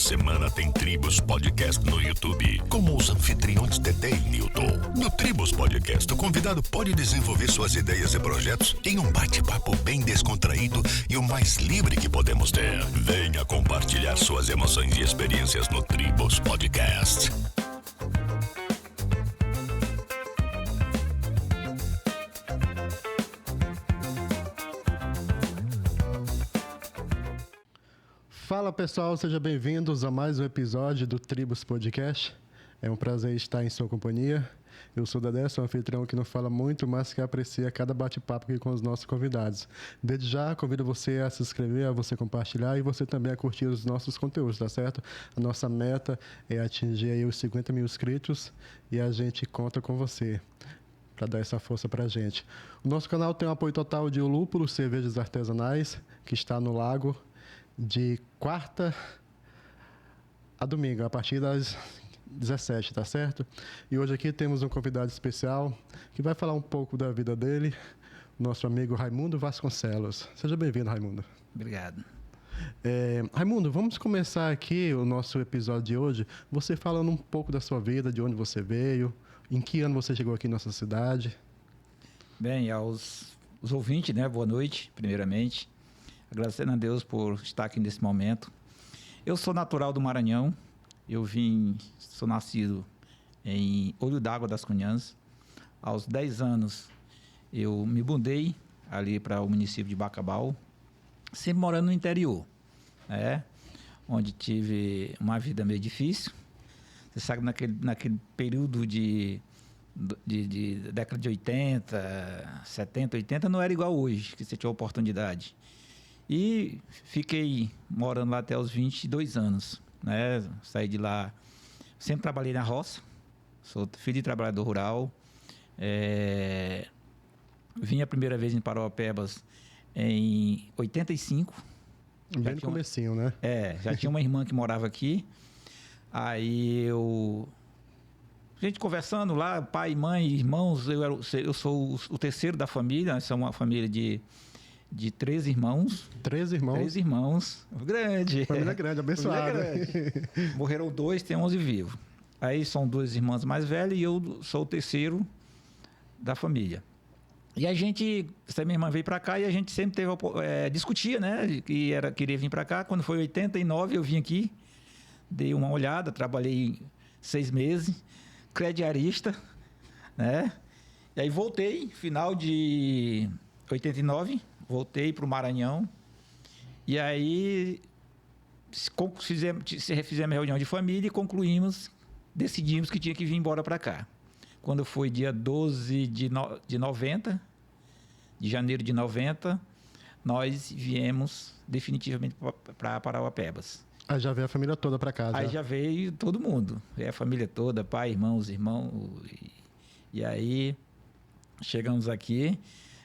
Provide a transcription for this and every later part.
semana tem Tribos Podcast no YouTube, como os anfitriões Dedé e Newton. No Tribos Podcast, o convidado pode desenvolver suas ideias e projetos em um bate-papo bem descontraído e o mais livre que podemos ter. Venha compartilhar suas emoções e experiências no Tribos Podcast. Fala pessoal, sejam bem-vindos a mais um episódio do Tribos Podcast. É um prazer estar em sua companhia. Eu sou o Dedé, sou um anfitrião que não fala muito, mas que aprecia cada bate-papo aqui com os nossos convidados. Desde já, convido você a se inscrever, a você compartilhar e você também a curtir os nossos conteúdos, tá certo? A nossa meta é atingir aí os 50 mil inscritos e a gente conta com você para dar essa força para a gente. O nosso canal tem um apoio total de Lúpulo, cervejas artesanais, que está no Lago, de quarta a domingo, a partir das 17, tá certo? E hoje aqui temos um convidado especial que vai falar um pouco da vida dele, nosso amigo Raimundo Vasconcelos. Seja bem-vindo, Raimundo. Obrigado. Raimundo, vamos começar aqui o nosso episódio de hoje, você falando um pouco da sua vida, de onde você veio, em que ano você chegou aqui na nossa cidade. Bem, aos ouvintes, né? Boa noite, primeiramente. Agradecendo a Deus por estar aqui nesse momento. Eu sou natural do Maranhão. Sou nascido em Olho d'Água das Cunhãs. Aos 10 anos, eu me mudei ali para o município de Bacabal, sempre morando no interior, né? Onde tive uma vida meio difícil. Você sabe, naquele período de década de 80, 70, 80, não era igual hoje, que você tinha oportunidade. E fiquei morando lá até os 22 anos, né? Saí de lá, sempre trabalhei na roça, sou filho de trabalhador rural. Vim a primeira vez em Parauapebas em 85. Bem no comecinho, né? Já tinha uma irmã que morava aqui. Aí a gente conversando lá, pai, mãe, irmãos, eu sou o terceiro da família, nós somos uma família de 13 irmãos. 13 irmãos? 13 irmãos. Grande. Família grande, abençoada. Morreram 2, tem 11 vivos. Aí são 2 irmãs mais velhas e eu sou o terceiro da família. E a gente, essa minha irmã veio para cá e a gente sempre discutia, né? Queria vir para cá. Quando foi 89, eu vim aqui, dei uma olhada, trabalhei 6 meses, crediarista, né? E aí voltei, final de 89, voltei para o Maranhão. E aí fizemos reunião de família e decidimos que tinha que vir embora para cá. Quando foi dia 12 de janeiro de 90, nós viemos definitivamente para Parauapebas. Aí já veio a família toda para cá. Aí já veio todo mundo, a família toda, pai, irmãos. E aí chegamos aqui.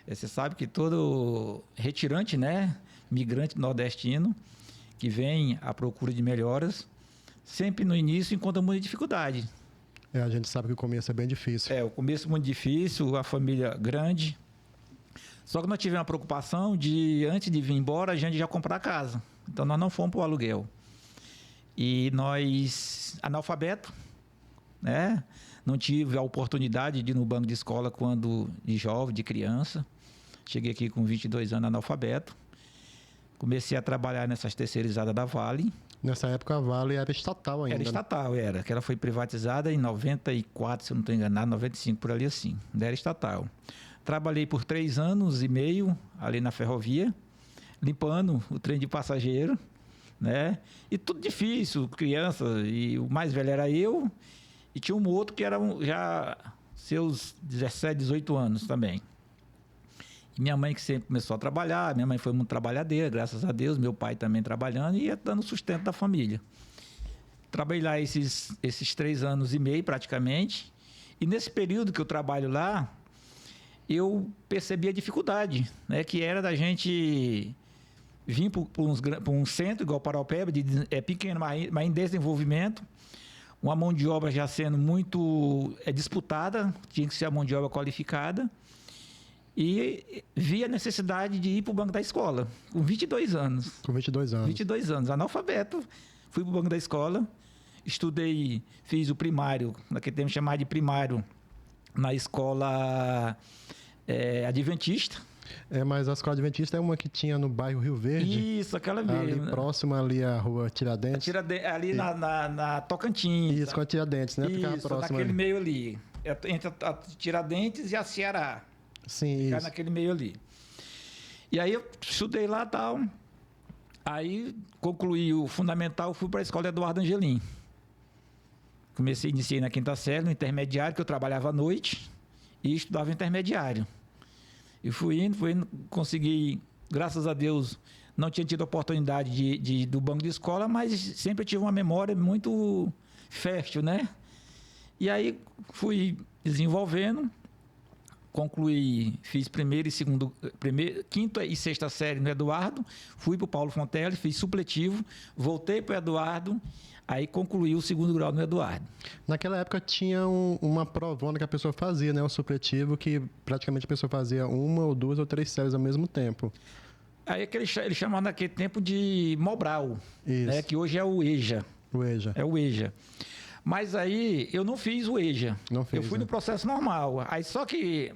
Você sabe que todo retirante, né, migrante nordestino, que vem à procura de melhoras, sempre no início encontra muita dificuldade. A gente sabe que o começo é bem difícil. O começo muito difícil, a família grande. Só que nós tivemos a preocupação de, antes de vir embora, a gente já comprar casa. Então nós não fomos para o aluguel. E nós, analfabeto, né? Não tive a oportunidade de ir no banco de escola quando de jovem, de criança. Cheguei aqui com 22 anos analfabeto. Comecei a trabalhar nessas terceirizadas da Vale. Nessa época a Vale era estatal ainda. Era estatal, que ela foi privatizada em 94, se eu não estou enganado, 95, por ali assim. Era estatal. Trabalhei por 3 anos e meio ali na ferrovia, limpando o trem de passageiro, né? E tudo difícil, criança, e o mais velho era eu, e tinha um outro que era já seus 17, 18 anos também. E minha mãe que sempre começou a trabalhar, minha mãe foi muito trabalhadeira, graças a Deus, meu pai também trabalhando e ia dando sustento da família. Trabalhei lá esses 3 anos e meio praticamente, e nesse período que eu trabalho lá, eu percebi a dificuldade, né, que era da gente vir para um centro igual Parauapebas, pequeno, mas em desenvolvimento, uma mão de obra já sendo muito disputada, tinha que ser a mão de obra qualificada, e vi a necessidade de ir para o banco da escola, com 22 anos. Com 22 anos. 22 anos, analfabeto, fui para o banco da escola, estudei, fiz o primário, naquele tempo chamado de primário, na escola adventista. Mas a escola adventista é uma que tinha no bairro Rio Verde. Isso, aquela ali mesmo. Próxima ali à rua Tiradentes. Ali na Tocantins. Isso, com a Tiradentes, né? Ficava Isso, próximo naquele ali. meio ali. Entre a Tiradentes e a Ceará. Sim, Ficava isso. naquele meio ali. E aí eu estudei lá e tal. Aí concluí o fundamental, fui para a escola Eduardo Angelim. Iniciei na quinta série, no intermediário, que eu trabalhava à noite e estudava intermediário. E fui indo, consegui, graças a Deus, não tinha tido a oportunidade do banco de escola, mas sempre tive uma memória muito fértil, né? E aí fui desenvolvendo, concluí, fiz quinta e sexta série no Eduardo, fui para o Paulo Fontelli, fiz supletivo, voltei para o Eduardo, aí concluí o segundo grau no Eduardo. Naquela época tinha uma provona que a pessoa fazia, né? Um supletivo que praticamente a pessoa fazia 1 ou 2 ou 3 séries ao mesmo tempo. Aí ele chamava naquele tempo de Mobral, né? Que hoje é o EJA. O EJA. É o EJA. Mas aí eu não fiz o EJA. Não fez, eu fui no processo normal. Aí só que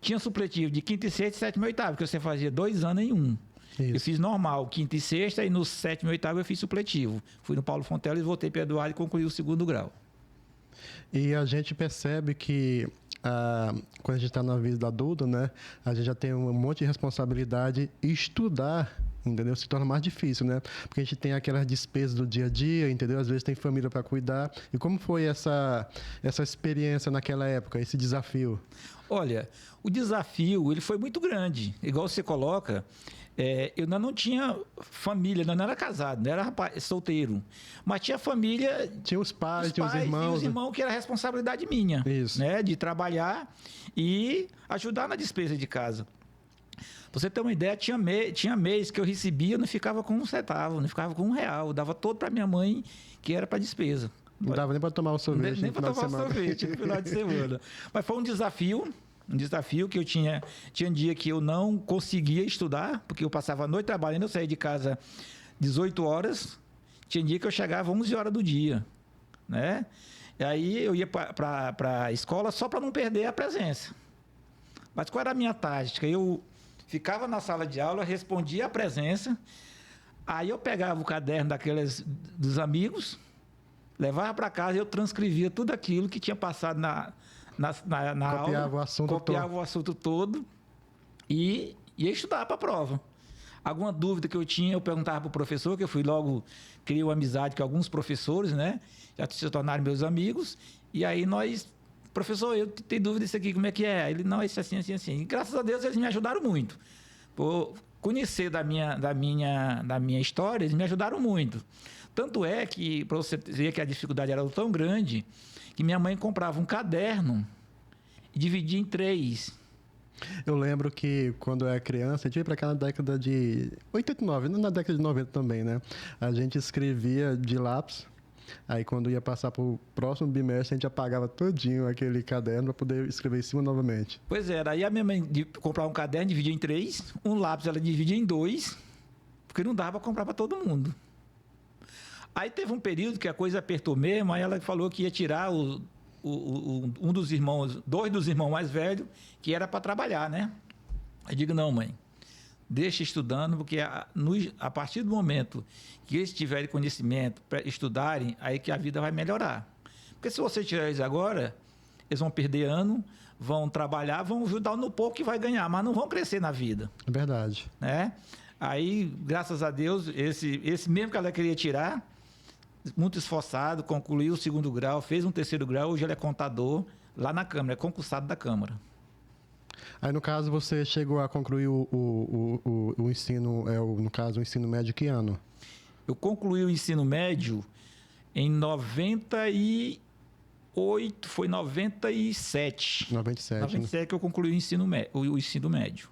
tinha supletivo de quinta e sexta, sétima e oitava, que você fazia 2 anos em um. Isso. Eu fiz normal, quinta e sexta, e no sétimo e oitavo eu fiz supletivo. Fui no Paulo Fontelli, voltei para o Eduardo e concluí o segundo grau. E a gente percebe que quando a gente está na vida adulta, né, a gente já tem um monte de responsabilidade e estudar, entendeu? Se torna mais difícil, né? Porque a gente tem aquelas despesas do dia a dia, entendeu? Às vezes tem família para cuidar. E como foi essa experiência naquela época, esse desafio? Olha, o desafio ele foi muito grande. Igual você coloca, eu ainda não tinha família, não era casado, não era solteiro. Mas tinha família. Tinha os pais, tinha os irmãos. Tinha os irmãos, que era responsabilidade minha. Isso. Né? De trabalhar e ajudar na despesa de casa. Pra você ter uma ideia, tinha mês que eu recebia, eu não ficava com 1 centavo, não ficava com R$1. Eu dava todo para minha mãe, que era para despesa. Não dava nem para tomar o sorvete. Nem para tomar o sorvete no final de semana. Mas foi um desafio que eu tinha dia que eu não conseguia estudar, porque eu passava a noite trabalhando, eu saía de casa 18 horas, tinha dia que eu chegava 11 horas do dia, né? E aí eu ia para a escola só para não perder a presença. Mas qual era a minha tática? Eu ficava na sala de aula, respondia a presença, aí eu pegava o caderno dos amigos, levava para casa e eu transcrevia tudo aquilo que tinha passado na copiava aula, copiava o assunto todo e ia estudar para a prova. Alguma dúvida que eu tinha, eu perguntava para o professor, que eu criei uma amizade com alguns professores, né? Já se tornaram meus amigos, e aí professor, eu tenho dúvida disso aqui, como é que é? Ele, não, isso assim, assim, assim. E graças a Deus eles me ajudaram muito. Por conhecer da minha história, eles me ajudaram muito. Tanto é que, para você ver que a dificuldade era tão grande, que minha mãe comprava um caderno e dividia em 3. Eu lembro que quando eu era criança, a gente veio para cá na década de 89, na década de 90 também, né? A gente escrevia de lápis, aí quando ia passar para o próximo bimestre, a gente apagava todinho aquele caderno para poder escrever em cima novamente. Pois é, aí a minha mãe comprava um caderno, dividia em 3, um lápis ela dividia em 2, porque não dava para comprar para todo mundo. Aí teve um período que a coisa apertou mesmo, aí ela falou que ia tirar um dos irmãos, 2 dos irmãos mais velhos, que era para trabalhar, né? Eu digo, não, mãe, deixa estudando, porque a partir do momento que eles tiverem conhecimento para estudarem, aí que a vida vai melhorar. Porque se você tirar eles agora, eles vão perder ano, vão trabalhar, vão ajudar no pouco que vai ganhar, mas não vão crescer na vida. É verdade. Né? Aí, graças a Deus, esse mesmo que ela queria tirar, muito esforçado, concluiu o 2º grau, fez um 3º grau, hoje ele é contador lá na Câmara, é concursado da Câmara. Aí, no caso, você chegou a concluir o ensino, no caso, o ensino médio que ano? Eu concluí o ensino médio em 98, foi 97. 97, né? Que eu concluí o ensino médio.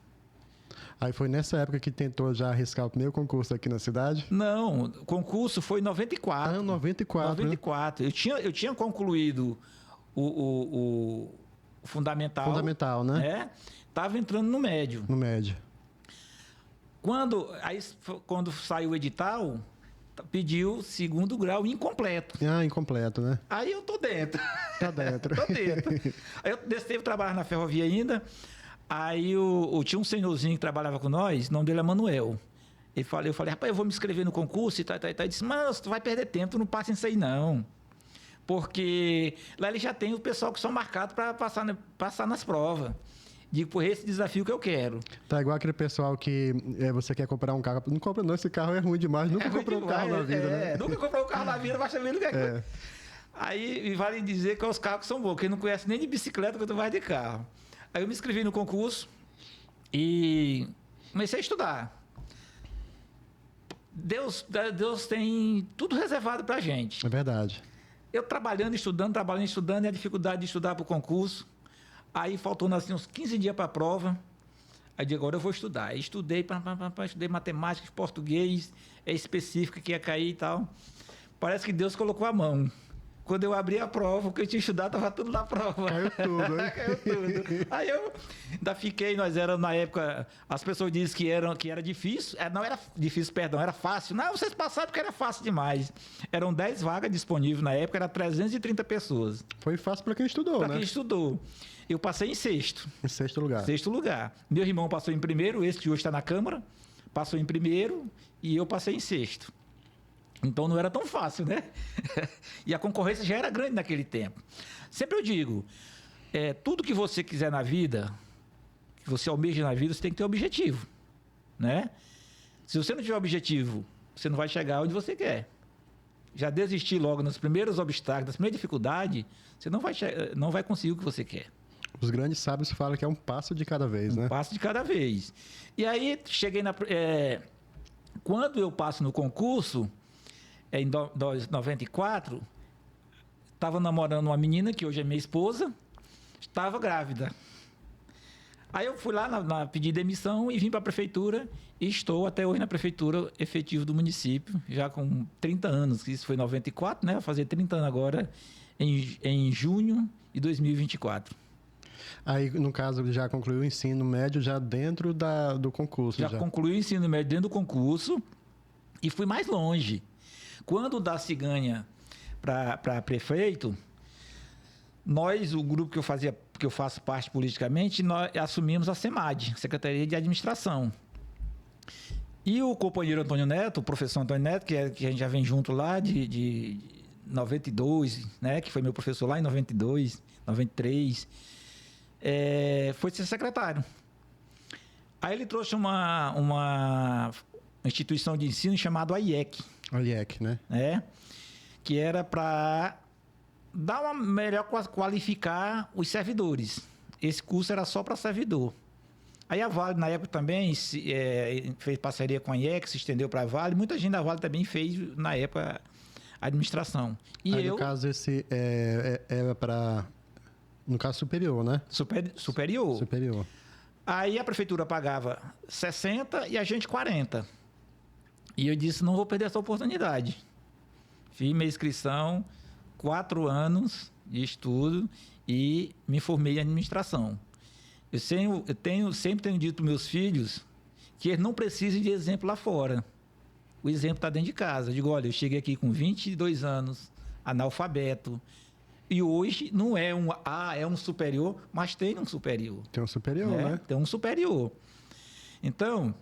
Aí foi nessa época que tentou já arriscar o primeiro concurso aqui na cidade? Não, o concurso foi em 94. Ah, 94. 94. Né? Eu tinha concluído o fundamental. Fundamental, né? Estava entrando no médio. No médio. Quando saiu o edital, pediu segundo grau incompleto. Ah, incompleto, né? Aí eu tô dentro. Tá dentro. Tô dentro. Aí eu teve trabalhar na ferrovia ainda. Aí tinha um senhorzinho que trabalhava com nós, o nome dele é Manuel. Eu falei, rapaz, eu vou me inscrever no concurso e tal. Ele disse, mas tu vai perder tempo, tu não passa nisso aí não. Porque lá ele já tem o pessoal que são marcados para passar nas provas. Digo, por esse desafio que eu quero. Tá igual aquele pessoal que você quer comprar um carro. Não compra não, esse carro é ruim demais. Nunca comprou um carro na vida, né? Nunca comprou um carro na vida, basta ver o que é. Aí vale dizer que os carros são bons. Quem não conhece nem de bicicleta, quanto mais de carro. Aí eu me inscrevi no concurso e comecei a estudar. Deus tem tudo reservado pra gente. É verdade. Eu trabalhando, estudando, e a dificuldade de estudar para o concurso. Aí faltando assim uns 15 dias para a prova. Aí de agora eu vou estudar. Aí estudei matemática, português, específico que ia cair e tal. Parece que Deus colocou a mão. Quando eu abri a prova, o que eu tinha estudado estava tudo na prova. Caiu tudo, hein? Caiu tudo. Aí eu ainda fiquei, nós éramos na época, as pessoas diziam que era difícil. Não era difícil, perdão, era fácil. Não, vocês passaram porque era fácil demais. Eram 10 vagas disponíveis na época, era 330 pessoas. Foi fácil para quem estudou, né? Para quem estudou. Eu passei em sexto. Em sexto lugar. Sexto lugar. Meu irmão passou em primeiro, esse que hoje está na Câmara, passou em primeiro e eu passei em sexto. Então não era tão fácil, né? E a concorrência já era grande naquele tempo. Sempre eu digo, tudo que você quiser na vida, que você almeja na vida, você tem que ter objetivo, né? Se você não tiver objetivo, você não vai chegar onde você quer. Já desistir logo nos primeiros obstáculos, nas primeiras dificuldades, você não vai conseguir o que você quer. Os grandes sábios falam que é um passo de cada vez, né? Um passo de cada vez. E aí, cheguei quando eu passo no concurso, em 94, estava namorando uma menina, que hoje é minha esposa, estava grávida. Aí eu fui lá pedir demissão e vim para a prefeitura e estou até hoje na prefeitura efetivo do município, já com 30 anos, isso foi em 94, né? Vai fazer 30 anos agora, em junho de 2024. Aí, no caso, já concluiu o ensino médio já dentro do concurso? Já concluí o ensino médio dentro do concurso e fui mais longe. Quando o Daci ganha para prefeito, nós, o grupo que eu faço parte politicamente, nós assumimos a SEMAD, Secretaria de Administração. E o companheiro Antônio Neto, o professor Antônio Neto, que a gente já vem junto lá de 92, né, que foi meu professor lá em 92, 93, foi ser secretário. Aí ele trouxe uma instituição de ensino chamada IEC. IEC, né? Que era para dar uma melhor qualificar os servidores. Esse curso era só para servidor. Aí a Vale, na época, também fez parceria com a IEC, se estendeu para a Vale. Muita gente da Vale também fez, na época, a administração. E aí, no caso, esse era para... No caso, superior, né? Superior. Superior. Aí a prefeitura pagava 60 e a gente 40. E eu disse, não vou perder essa oportunidade. Fiz minha inscrição, 4 anos de estudo e me formei em administração. Eu sempre tenho dito para meus filhos que eles não precisam de exemplo lá fora. O exemplo está dentro de casa. Eu digo, olha, eu cheguei aqui com 22 anos, analfabeto, e hoje não é um superior, mas tem um superior. Tem um superior, né? Tem um superior. Então,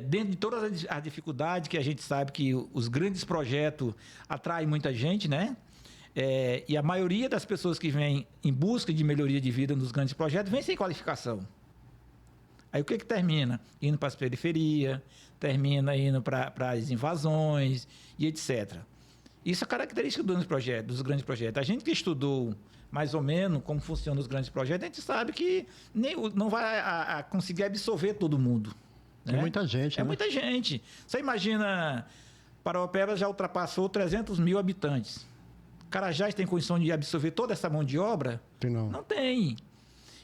dentro de todas as dificuldades que a gente sabe que os grandes projetos atraem muita gente, né? E a maioria das pessoas que vêm em busca de melhoria de vida nos grandes projetos vem sem qualificação. Aí o que termina? Indo para as periferias, termina indo para as invasões e etc. Isso é característica dos grandes projetos. A gente que estudou mais ou menos como funcionam os grandes projetos, a gente sabe que não vai conseguir absorver todo mundo. É muita gente, né? É muita gente. Você imagina, Paraopeba já ultrapassou 300 mil habitantes. Carajás tem condição de absorver toda essa mão de obra? Não. Não tem.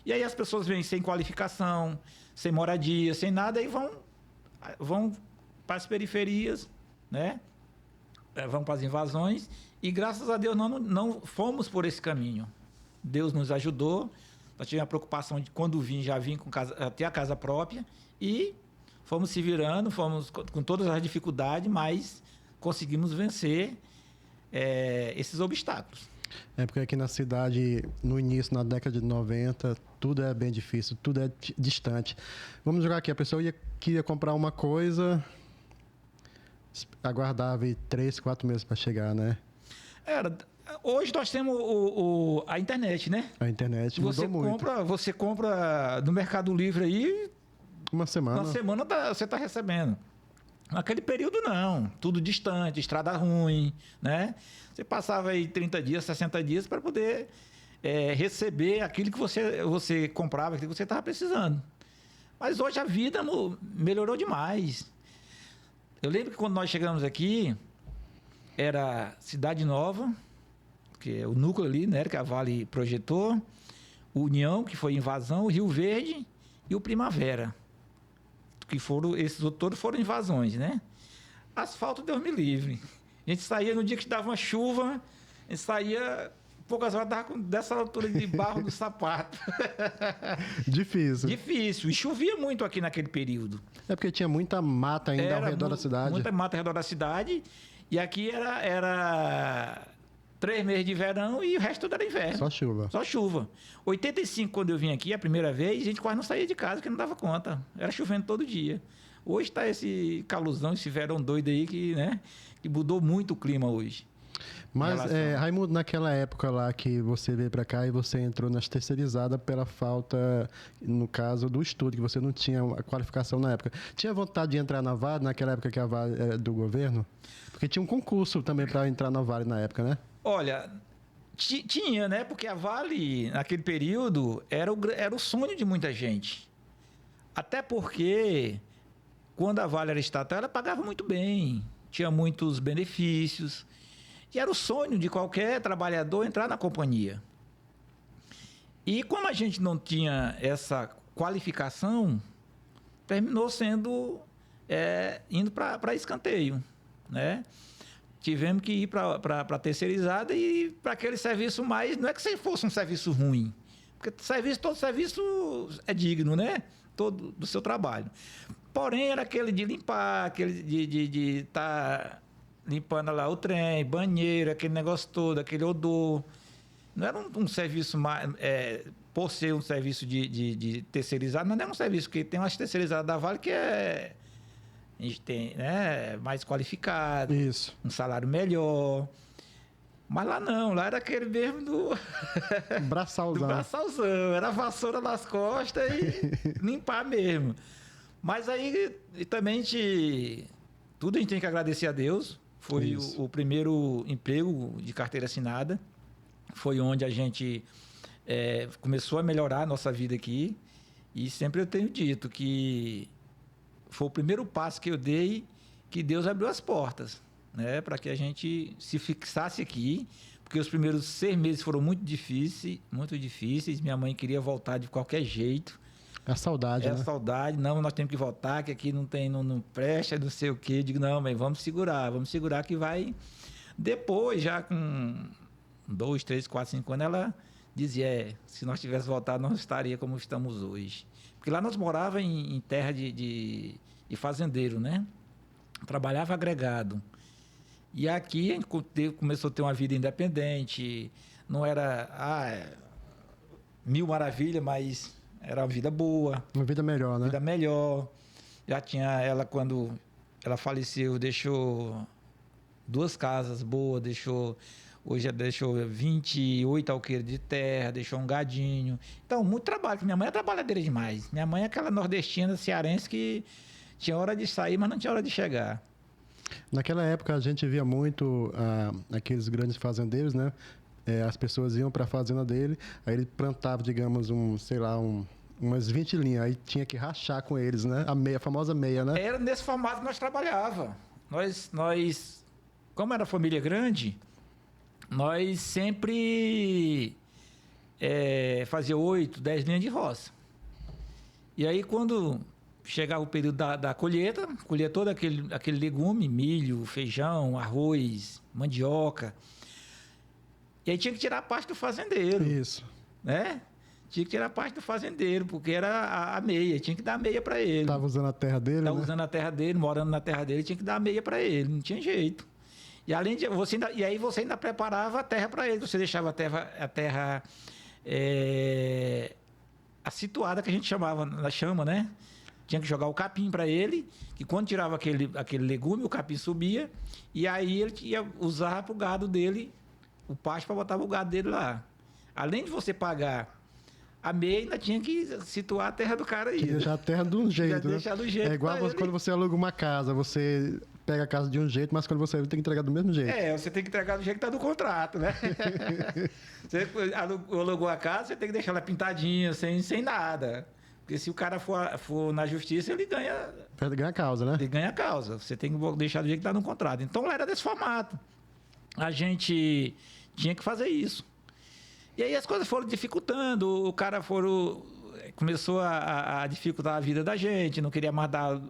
E aí as pessoas vêm sem qualificação, sem moradia, sem nada, e vão para as periferias, né? Vão para as invasões, e graças a Deus não fomos por esse caminho. Deus nos ajudou, nós tivemos a preocupação de quando já vim com ter a casa própria, e fomos se virando, fomos com todas as dificuldades, mas conseguimos vencer esses obstáculos. É porque aqui na cidade, no início, na década de 90, tudo é bem difícil, tudo é distante. Vamos jogar aqui, a pessoa queria comprar uma coisa, aguardava 3, 4 meses para chegar, né? Hoje nós temos a internet, né? A internet mudou muito. Você compra no Mercado Livre aí, uma semana você está recebendo. Naquele período, não. Tudo distante, estrada ruim, né? Você passava aí 30 dias, 60 dias para poder receber aquilo que você comprava, aquilo que você estava precisando. Mas hoje a vida melhorou demais. Eu lembro que quando nós chegamos aqui, era Cidade Nova, que é o núcleo ali, né, que a Vale projetou, o União, que foi invasão, o Rio Verde e o Primavera. Esses todos foram invasões, né? Asfalto, Deus me livre. A gente saía no dia que dava uma chuva, a gente saía, poucas horas dava dessa altura de barro do sapato. Difícil. Difícil. E chovia muito aqui naquele período. É porque tinha muita mata ainda ao redor da cidade. Muita mata ao redor da cidade. E aqui era 3 meses de verão e o resto tudo era inverno. Só chuva. Só chuva. 85, quando eu vim aqui a primeira vez, a gente quase não saía de casa, que não dava conta. Era chovendo todo dia. Hoje está esse calorzão, esse verão doido aí que mudou muito o clima hoje. Mas, Raimundo, naquela época lá que você veio para cá e você entrou nas terceirizadas pela falta, no caso, do estudo, que você não tinha a qualificação na época. Tinha vontade de entrar na Vale, naquela época que a Vale era do governo? Porque tinha um concurso também para entrar na Vale na época, né? Olha, tinha, né? Porque a Vale, naquele período, era o sonho de muita gente. Até porque, quando a Vale era estatal, ela pagava muito bem, tinha muitos benefícios. E era o sonho de qualquer trabalhador entrar na companhia. E como a gente não tinha essa qualificação, terminou indo para escanteio, né? Tivemos que ir para a terceirizada e para aquele serviço mais... Não é que fosse um serviço ruim, porque todo serviço é digno, né? Todo do seu trabalho. Porém, era aquele de limpar, aquele de estar limpando lá o trem, banheiro, aquele negócio todo, aquele odor. Não era um serviço mais... por ser um serviço de terceirizado, não é um serviço que tem umas terceirizadas da Vale que a gente tem, né, mais qualificado, isso, um salário melhor. Mas lá não, lá era aquele mesmo do braçalzão. Do braçalzão. Era vassoura nas costas e limpar mesmo. Mas aí também tudo a gente tem que agradecer a Deus. Foi o primeiro emprego de carteira assinada. Foi onde a gente começou a melhorar a nossa vida aqui. E sempre eu tenho dito que foi o primeiro passo que eu dei que Deus abriu as portas, né, para que a gente se fixasse aqui, porque os primeiros 6 meses foram muito difíceis. Minha mãe queria voltar de qualquer jeito. É a saudade, né? É a saudade. Não, nós temos que voltar, que aqui não presta, não sei o quê. Eu digo, não, mãe, vamos segurar que vai. Depois, já com 2, 3, 4, 5 anos, ela dizia, se nós tivéssemos voltado, nós estaria como estamos hoje. Porque lá nós morávamos em terra de fazendeiro, né? Trabalhava agregado. E aqui a gente começou a ter uma vida independente. Não era mil maravilhas, mas era uma vida boa. Uma vida melhor, né? Vida melhor. Já tinha ela, quando ela faleceu, deixou 2 casas boas, hoje já deixou 28 alqueires de terra, deixou um gadinho. Então, muito trabalho, porque minha mãe é trabalhadeira demais. Minha mãe é aquela nordestina, cearense, que tinha hora de sair, mas não tinha hora de chegar. Naquela época, a gente via muito aqueles grandes fazendeiros, né? As pessoas iam para a fazenda dele, aí ele plantava, digamos, umas 20 linhas, aí tinha que rachar com eles, né? A famosa meia, né? Era nesse formato que nós trabalhava. Nós como era família grande, nós sempre fazia 8, 10 linhas de roça. E aí, quando chegava o período da colheita, colhia todo aquele legume, milho, feijão, arroz, mandioca. E aí tinha que tirar a parte do fazendeiro. Isso. Né? Tinha que tirar parte do fazendeiro, porque era a meia. Tinha que dar a meia para ele. Tava usando a terra dele, Tava né? usando a terra dele, morando na terra dele, tinha que dar a meia para ele. Não tinha jeito. E além de e aí você ainda preparava a terra para ele. Você deixava a terra a situada, que a gente chama, né? Tinha que jogar o capim para ele, que quando tirava aquele legume, o capim subia, e aí ele ia usar para o gado dele, o pasto, para botar o gado dele lá. Além de você pagar a meia, ainda tinha que situar a terra do cara aí. Tinha que deixar a terra de um jeito, né? Deixar do jeito É igual quando você aluga uma casa, você pega a casa de um jeito, mas quando você tem que entregar do mesmo jeito. Você tem que entregar do jeito que está no contrato, né? Você alugou a casa, você tem que deixar ela pintadinha, sem nada. Porque se o cara for na justiça, ele ganha... Ele ganha a causa, né? Ele ganha a causa. Você tem que deixar do jeito que está no contrato. Então, lá era desse formato. A gente tinha que fazer isso. E aí as coisas foram dificultando. O cara começou a dificultar a vida da gente. Não queria mais dar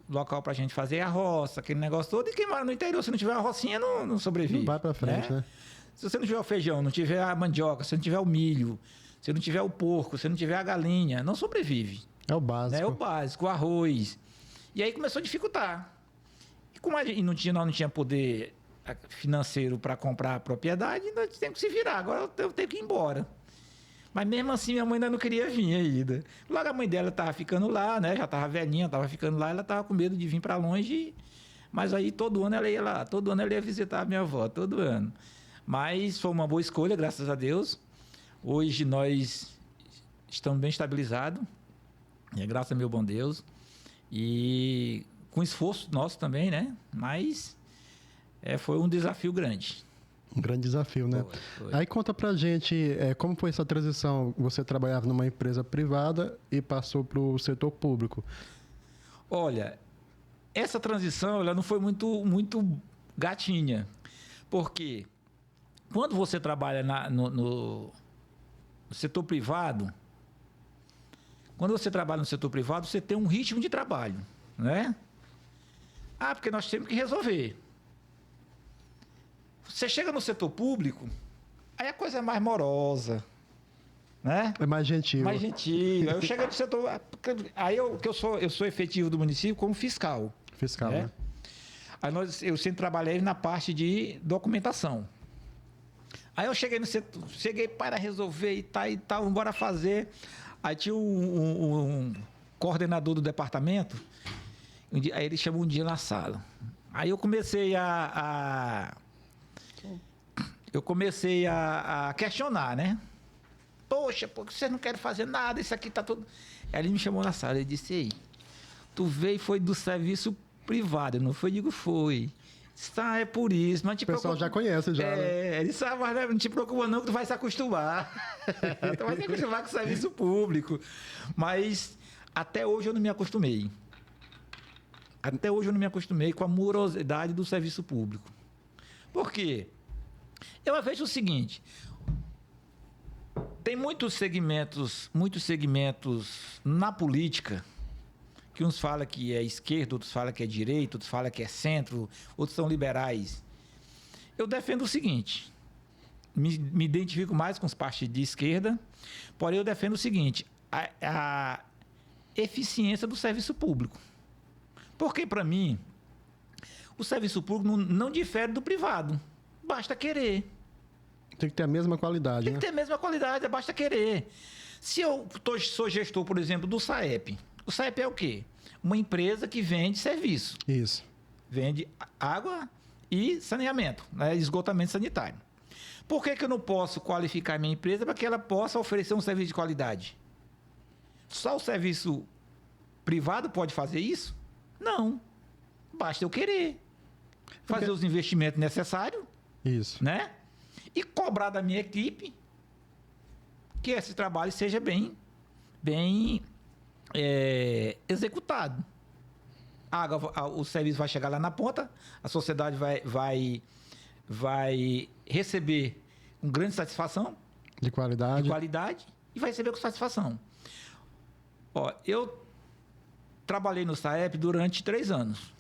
local para a gente fazer a roça, aquele negócio todo. E quem mora no interior, se não tiver uma rocinha, não sobrevive. Não vai para frente, né? Se você não tiver o feijão, não tiver a mandioca, se não tiver o milho, se não tiver o porco, se não tiver a galinha, não sobrevive. É o básico. É o básico, o arroz. E aí começou a dificultar. E como nós não tinha poder financeiro para comprar a propriedade, nós temos que se virar. Agora eu tenho que ir embora. Mas mesmo assim, minha mãe ainda não queria vir ainda. Logo a mãe dela estava ficando lá, né? Já estava velhinha, estava ficando lá. Ela estava com medo de vir para longe. Mas aí todo ano ela ia lá. Todo ano ela ia visitar a minha avó, todo ano. Mas foi uma boa escolha, graças a Deus. Hoje nós estamos bem estabilizados. Graças ao meu bom Deus. E com esforço nosso também, né? Mas foi um desafio grande. Um grande desafio, né? Foi. Aí conta pra gente como foi essa transição. Você trabalhava numa empresa privada e passou para o setor público. Olha, essa transição ela não foi muito gatinha. Porque quando você trabalha no setor privado, você tem um ritmo de trabalho, né? Porque nós temos que resolver. Você chega no setor público, aí a coisa é mais morosa, né? É mais gentil. Mais gentil. Aí eu chego no setor... Aí eu sou efetivo do município como fiscal. Fiscal, né? Aí eu sempre trabalhei na parte de documentação. Aí eu cheguei para resolver e tal, bora fazer. Aí tinha um coordenador do departamento, aí ele chamou um dia na sala. Aí eu comecei a questionar, né? Poxa, porque vocês não querem fazer nada, isso aqui tá tudo... Aí ele me chamou na sala e disse, ei, tu veio foi do serviço privado, não foi? Eu digo, foi. É por isso. Mas o pessoal já conhece, já. Né? Ele sabe, mas não te preocupa não, que tu vai se acostumar. Tu vai se acostumar com o serviço público. Mas até hoje eu não me acostumei. Até hoje eu não me acostumei com a morosidade do serviço público. Por quê? Eu vejo o seguinte... Tem muitos segmentos na política que uns falam que é esquerda, outros falam que é direita, outros falam que é centro, outros são liberais. Eu defendo o seguinte, me identifico mais com os partidos de esquerda, porém eu defendo o seguinte, a eficiência do serviço público. Porque, para mim, o serviço público não difere do privado, basta querer. Tem que ter a mesma qualidade, Tem que ter a mesma qualidade, basta querer. Se eu sou gestor, por exemplo, do SAEP, o SAEP é o quê? Uma empresa que vende serviço. Isso. Vende água e saneamento, né? Esgotamento sanitário. Por que eu não posso qualificar minha empresa para que ela possa oferecer um serviço de qualidade? Só o serviço privado pode fazer isso? Não. Basta eu querer. Fazer os investimentos necessários. Isso. Né? E cobrar da minha equipe que esse trabalho seja bem executado. O serviço vai chegar lá na ponta, a sociedade vai receber com grande satisfação. De qualidade. E vai receber com satisfação. Eu trabalhei no SAEP durante 3 anos.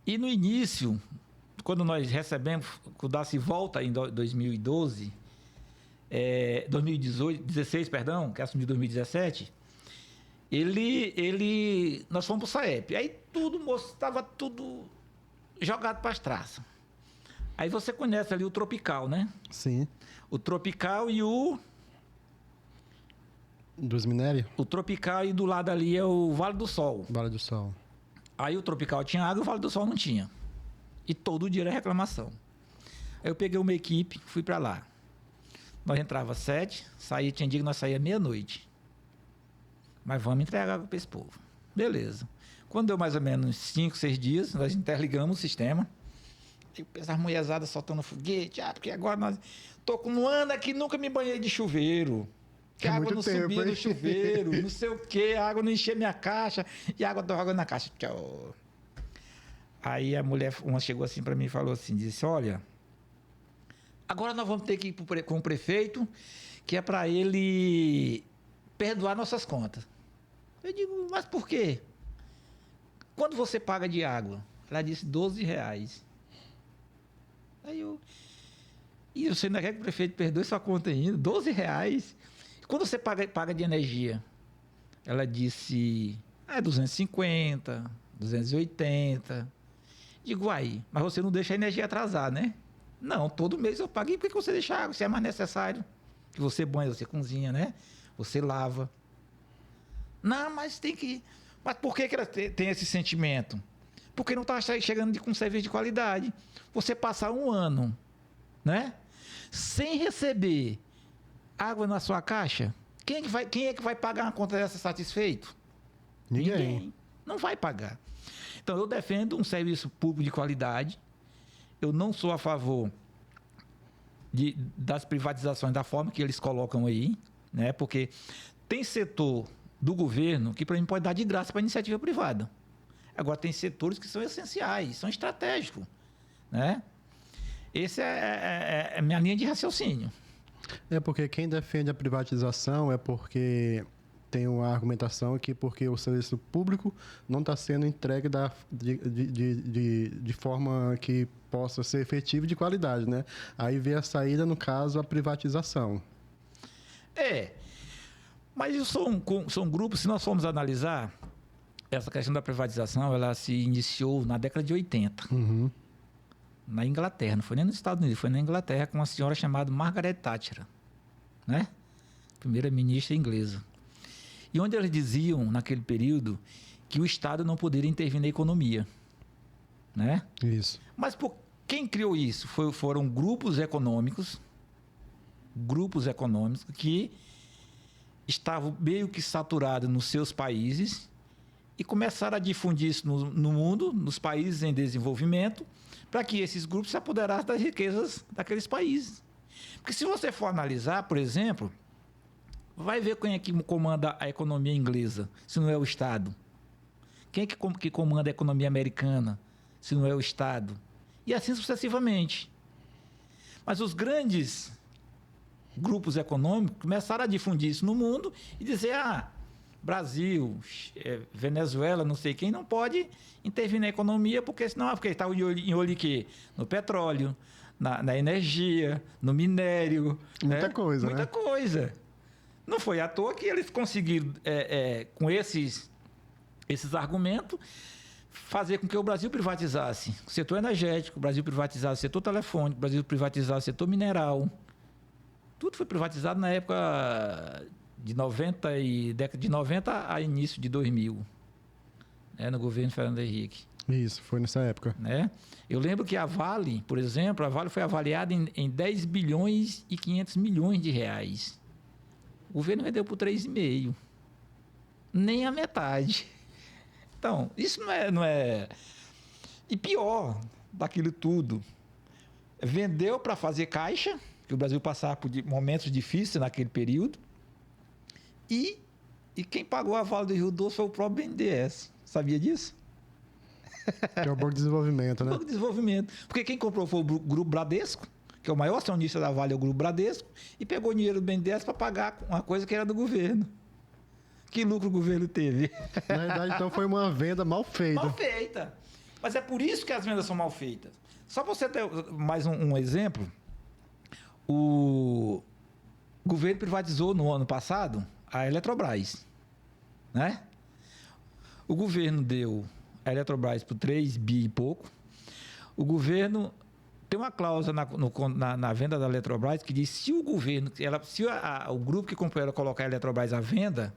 E no início... Quando nós recebemos, o DACI volta em 2012, 2016, perdão, que assumiu em 2017, nós fomos para o SAEP. Aí tudo, moço, estava tudo jogado para as traças. Aí você conhece ali o Tropical, né? Sim. O Tropical e o... Dos minérios? O Tropical e do lado ali é o Vale do Sol. Vale do Sol. Aí o Tropical tinha água e o Vale do Sol não tinha. E todo dia era reclamação. Aí eu peguei uma equipe, fui para lá. Nós entrava 7, tinha dia que nós saía meia-noite. Mas vamos entregar água para esse povo. Beleza. Quando deu mais ou menos 5, 6 dias, nós interligamos o sistema. E as mulherzadas soltando foguete. Porque agora nós... Tô com um ano aqui, nunca me banhei de chuveiro. Que a água não subia no chuveiro, não sei o quê, a água não enchia minha caixa, e a água do água na caixa. Tchau. Aí a mulher, uma chegou assim para mim e falou assim, disse, olha, agora nós vamos ter que ir com o prefeito, que é para ele perdoar nossas contas. Eu digo, mas por quê? Quando você paga de água? Ela disse, R$12. Aí eu... E você ainda quer que o prefeito perdoe sua conta ainda? R$12? Quando você paga de energia? Ela disse, 250, 280. Digo, aí, mas você não deixa a energia atrasar, né? Não, todo mês eu paguei. Por que você deixa a água? Se é mais necessário. Que você banha, você cozinha, né? Você lava. Não, mas tem que... Mas por que ela tem esse sentimento? Porque não está chegando com serviço de qualidade. Você passar um ano, né? Sem receber água na sua caixa, quem é que vai pagar uma conta dessa satisfeito? Ninguém. Não vai pagar. Então, eu defendo um serviço público de qualidade. Eu não sou a favor das privatizações da forma que eles colocam aí, né? Porque tem setor do governo que, para mim, pode dar de graça para a iniciativa privada. Agora, tem setores que são essenciais, são estratégicos, né? Essa é a minha linha de raciocínio. É porque quem defende a privatização é porque tem uma argumentação que porque o serviço público não está sendo entregue de forma que possa ser efetiva e de qualidade, né? Aí vê a saída, no caso, a privatização. Mas isso são grupos, se nós formos analisar, essa questão da privatização, ela se iniciou na década de 80. Uhum. Na Inglaterra, não foi nem nos Estados Unidos, foi na Inglaterra com uma senhora chamada Margaret Thatcher, né? Primeira-ministra inglesa. E onde eles diziam, naquele período, que o Estado não poderia intervir na economia, né? Isso. Mas quem criou isso? Foram grupos econômicos que estavam meio que saturados nos seus países e começaram a difundir isso no mundo, nos países em desenvolvimento, para que esses grupos se apoderassem das riquezas daqueles países. Porque se você for analisar, por exemplo, vai ver quem é que comanda a economia inglesa, se não é o Estado. Quem é que comanda a economia americana, se não é o Estado. E assim sucessivamente. Mas os grandes grupos econômicos começaram a difundir isso no mundo e dizer, Brasil, Venezuela, não sei quem, não pode intervir na economia, porque senão porque está em olho em quê? No petróleo, na energia, no minério. Muita coisa, Muita coisa. Não foi à toa que eles conseguiram, com esses argumentos, fazer com que o Brasil privatizasse o setor energético, o Brasil privatizasse o setor telefônico, o Brasil privatizasse o setor mineral. Tudo foi privatizado na época década de 90 a início de 2000, né, no governo Fernando Henrique. Isso, foi nessa época. Né? Eu lembro que a Vale, por exemplo, foi avaliada em 10 bilhões e 500 milhões de reais. O governo vendeu por 3,5. Nem a metade. Então, isso não é... E pior daquilo tudo, vendeu para fazer caixa, que o Brasil passava por momentos difíceis naquele período, e quem pagou a Vale do Rio Doce foi o próprio BNDES. Sabia disso? Que é o Banco de Desenvolvimento, né? O Banco de Desenvolvimento. Porque quem comprou foi o Grupo Bradesco, que é o maior acionista da Vale, é o Grupo Bradesco, e pegou o dinheiro do BNDES para pagar uma coisa que era do governo. Que lucro o governo teve? Na verdade, então, foi uma venda mal feita. Mal feita. Mas é por isso que as vendas são mal feitas. Só para você ter mais um exemplo, O governo privatizou no ano passado a Eletrobras, né? O governo deu a Eletrobras por 3 bi e pouco. O governo tem uma cláusula na venda da Eletrobras que diz se o governo, o grupo que comprou ela colocar a Eletrobras à venda,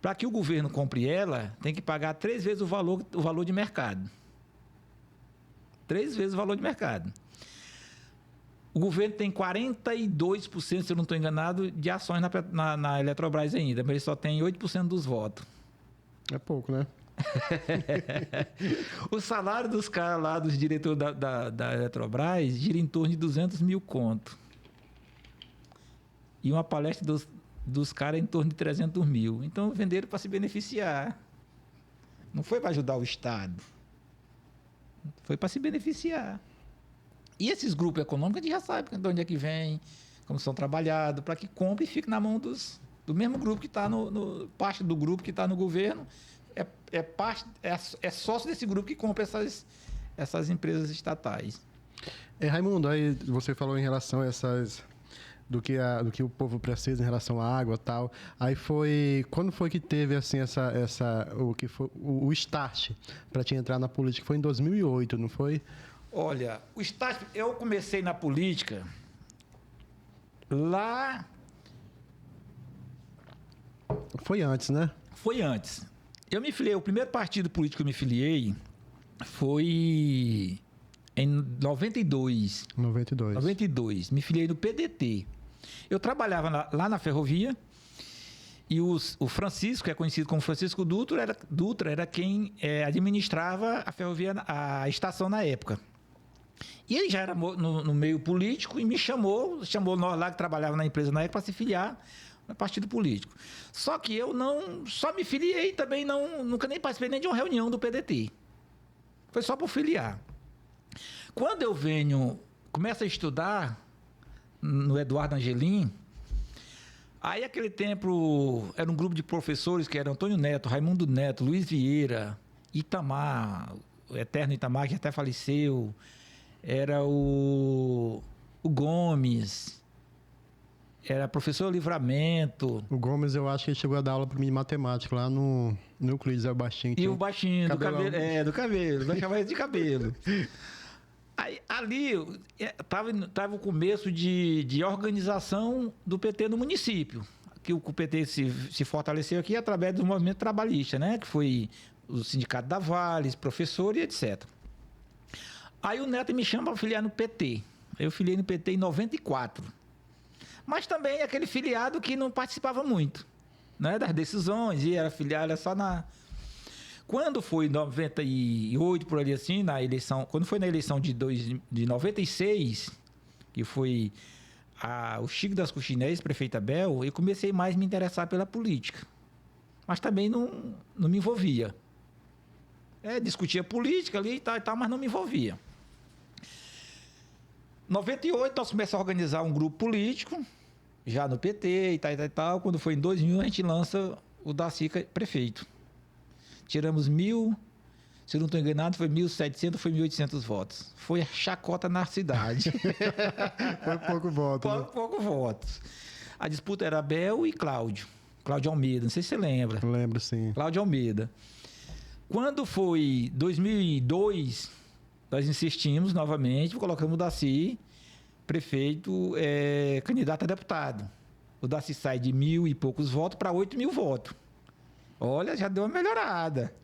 para que o governo compre ela, tem que pagar 3 vezes o valor de mercado. 3 vezes o valor de mercado. O governo tem 42%, se eu não estou enganado, de ações na Eletrobras ainda, mas ele só tem 8% dos votos. É pouco, né? O salário dos caras lá, dos diretores da Eletrobras, gira em torno de 200 mil conto. E uma palestra dos caras em torno de 300 mil. Então, venderam para se beneficiar. Não foi para ajudar o Estado. Foi para se beneficiar. E esses grupos econômicos, a gente já sabe de onde é que vem, como são trabalhados, para que compre e fique na mão do mesmo grupo que está parte do grupo que está no governo, é sócio desse grupo que compra essas empresas estatais. Raimundo, aí você falou em relação a essas... do que o povo precisa em relação à água e tal. Aí quando foi que teve assim o que foi o start para te entrar na política? Foi em 2008, não foi? Olha, o start, eu comecei na política lá. Foi antes, né? Foi antes. Eu me filiei, o primeiro partido político que eu me filiei foi em 92. 92. Me filiei no PDT. Eu trabalhava lá na ferrovia e o Francisco, que é conhecido como Francisco Dutra, era quem administrava a ferrovia, a estação na época. E ele já era no meio político e me chamou nós lá que trabalhava na empresa na época para se filiar no partido político. Só que eu só me filiei também, nunca nem participei nem de uma reunião do PDT. Foi só por filiar. Quando eu começo a estudar no Eduardo Angelim, aí aquele tempo era um grupo de professores que eram Antônio Neto, Raimundo Neto, Luiz Vieira, Itamar, o eterno Itamar, que até faleceu, era o Gomes, era professor Livramento. O Gomes, eu acho que ele chegou a dar aula para mim de matemática lá no Euclides, é o baixinho. E o baixinho, do cabelo, nós chamamos de cabelo. Aí, ali estava o começo de organização do PT no município, que o PT se fortaleceu aqui através do movimento trabalhista, né? Que foi o Sindicato da Vales, professor e etc. Aí o Neto me chama para filiar no PT. Eu filiei no PT em 94. Mas também aquele filiado que não participava muito, né, das decisões, e era filiado só na... Quando foi em 98, por ali assim, quando foi na eleição de 96, que foi o Chico das Cuchinés, prefeito Abel, eu comecei mais a me interessar pela política. Mas também não me envolvia. Discutia política ali e tal, mas não me envolvia. Em 98, nós começamos a organizar um grupo político, já no PT e tal. Quando foi em 2000, a gente lança o Darcy prefeito. Tiramos 1.000, se eu não estou enganado, foi 1.700, foi 1.800 votos. Foi chacota na cidade. Foi pouco voto. Pouco votos. A disputa era Abel e Cláudio Almeida, não sei se você lembra. Lembro, sim. Cláudio Almeida. Quando foi 2002, nós insistimos novamente, colocamos o Darcy, prefeito, candidato a deputado. O Darcy sai de 1.000 e poucos votos para 8.000 votos. Olha, já deu uma melhorada.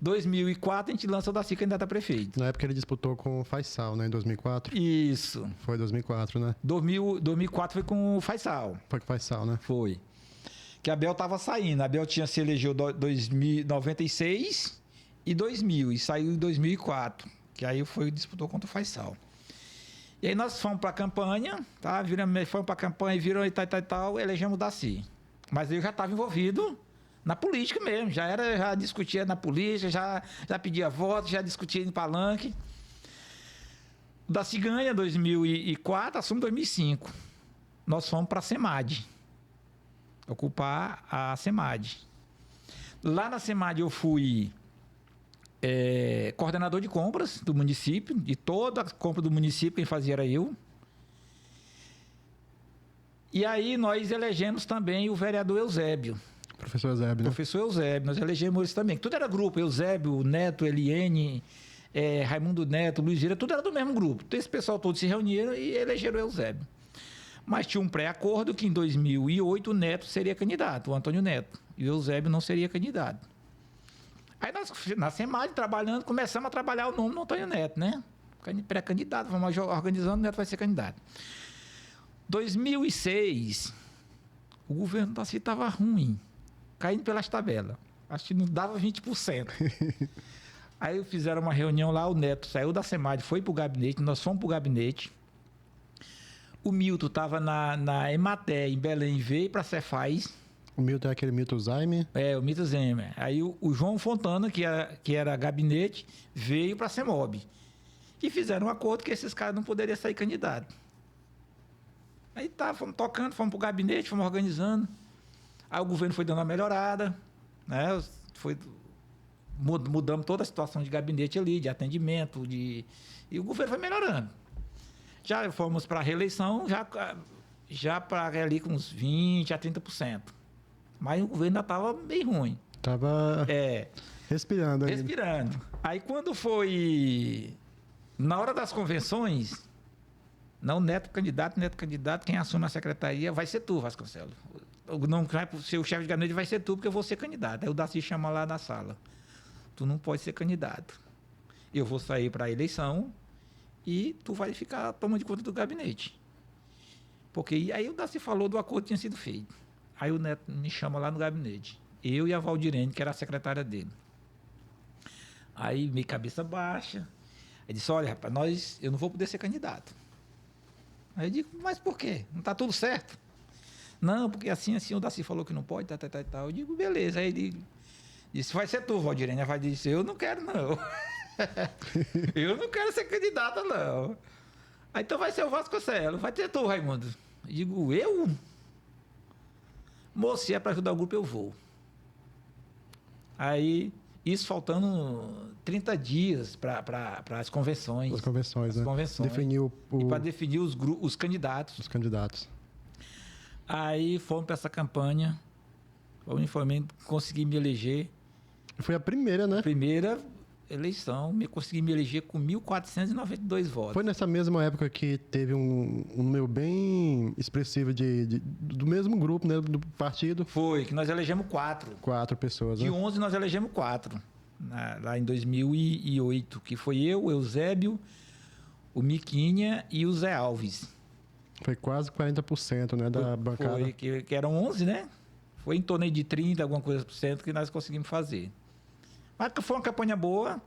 2004, a gente lança o Darcy candidato a prefeito. Na época ele disputou com o Faisal, né? Em 2004? Isso. Foi 2004, né? 2004 foi com o Faisal. Foi com o Faisal, né? Foi. Que a Abel estava saindo. A Abel se elegeu em 96 e 2000. E saiu em 2004. Que aí disputou contra o Faisal. E aí nós fomos para a campanha, tá? Fomos para a campanha e viram e tal, elegemos o Darcy. Mas eu já estava envolvido na política mesmo. Já discutia na política, já pedia voto, já discutia em palanque. O Darcy ganha em 2004, assume em 2005. Nós fomos para a SEMAD. Ocupar a SEMAD. Lá na SEMAD eu fui coordenador de compras do município, de toda a compra do município, quem fazia era eu. E aí nós elegemos também o vereador Eusébio. Professor Eusébio, né? Professor Eusébio, nós elegemos eles também. Tudo era grupo, Eusébio, Neto, Eliene, Raimundo Neto, Luiz Vieira, tudo era do mesmo grupo. Então esse pessoal todos se reuniram e elegeram o Eusébio. Mas tinha um pré-acordo que em 2008 o Neto seria candidato, o Antônio Neto, e o Eusébio não seria candidato. Aí nós, na SEMAD, trabalhando, começamos a trabalhar o nome do Antônio Neto, né? Pré-candidato, vamos organizando, o Neto vai ser candidato. 2006, o governo da Darcy estava ruim, caindo pelas tabelas. Acho que não dava 20%. Aí fizeram uma reunião lá, o Neto saiu da SEMAD, foi para o gabinete, nós fomos para o gabinete. O Milton estava na Ematé, em Belém, veio para a Cefaz. O Milton é aquele Milton Zaime? O Milton Zaime. Aí o João Fontana, que era gabinete, veio para a CEMOB. E fizeram um acordo que esses caras não poderiam sair candidato. Aí fomos tocando, fomos para o gabinete, fomos organizando. Aí o governo foi dando uma melhorada, né? Mudamos toda a situação de gabinete ali, de atendimento, e o governo foi melhorando. Já fomos para a reeleição, já para ali com uns 20% a 30%. Mas o governo ainda estava bem ruim. Estava respirando ainda. Respirando. Aí quando foi na hora das convenções, não, Neto candidato, quem assume a secretaria vai ser tu, Vasconcelos. Não vai ser o chefe de gabinete, vai ser tu, porque eu vou ser candidato. Aí o Darcy chama lá na sala. Tu não pode ser candidato. Eu vou sair para a eleição e tu vai ficar tomando conta do gabinete. Porque aí o Darcy falou do acordo que tinha sido feito. Aí o Neto me chama lá no gabinete. Eu e a Valdirene, que era a secretária dele. Aí, meio cabeça baixa. Ele disse, olha, rapaz, eu não vou poder ser candidato. Aí eu digo, mas por quê? Não está tudo certo? Não, porque assim o Darcy falou que não pode, tal. Eu digo, beleza. Aí ele disse, vai ser tu, Valdirene. A Valdirene disse, eu não quero, não. Eu não quero ser candidata, não. Aí então vai ser o Vasconcelos, vai ter tu, Raimundo. Eu digo, eu? Moço, se é para ajudar o grupo, eu vou. Aí, isso faltando 30 dias para as convenções. As convenções, né? Definiu e para definir os candidatos. Os candidatos. Aí fomos para essa campanha. O uniforme consegui me eleger. Foi a primeira, né? Primeira eleição, consegui me eleger com 1.492 votos. Foi nessa mesma época que teve um número bem expressivo do mesmo grupo, né? Do partido. Foi, que nós elegemos 4. 4 pessoas, né? De 11 nós elegemos 4. Lá em 2008, que foi eu, o Eusébio, o Miquinha e o Zé Alves. Foi quase 40%, né, da bancada. Foi, que eram 11, né? Foi em torno de 30, alguma coisa por cento que nós conseguimos fazer. Mas foi uma campanha boa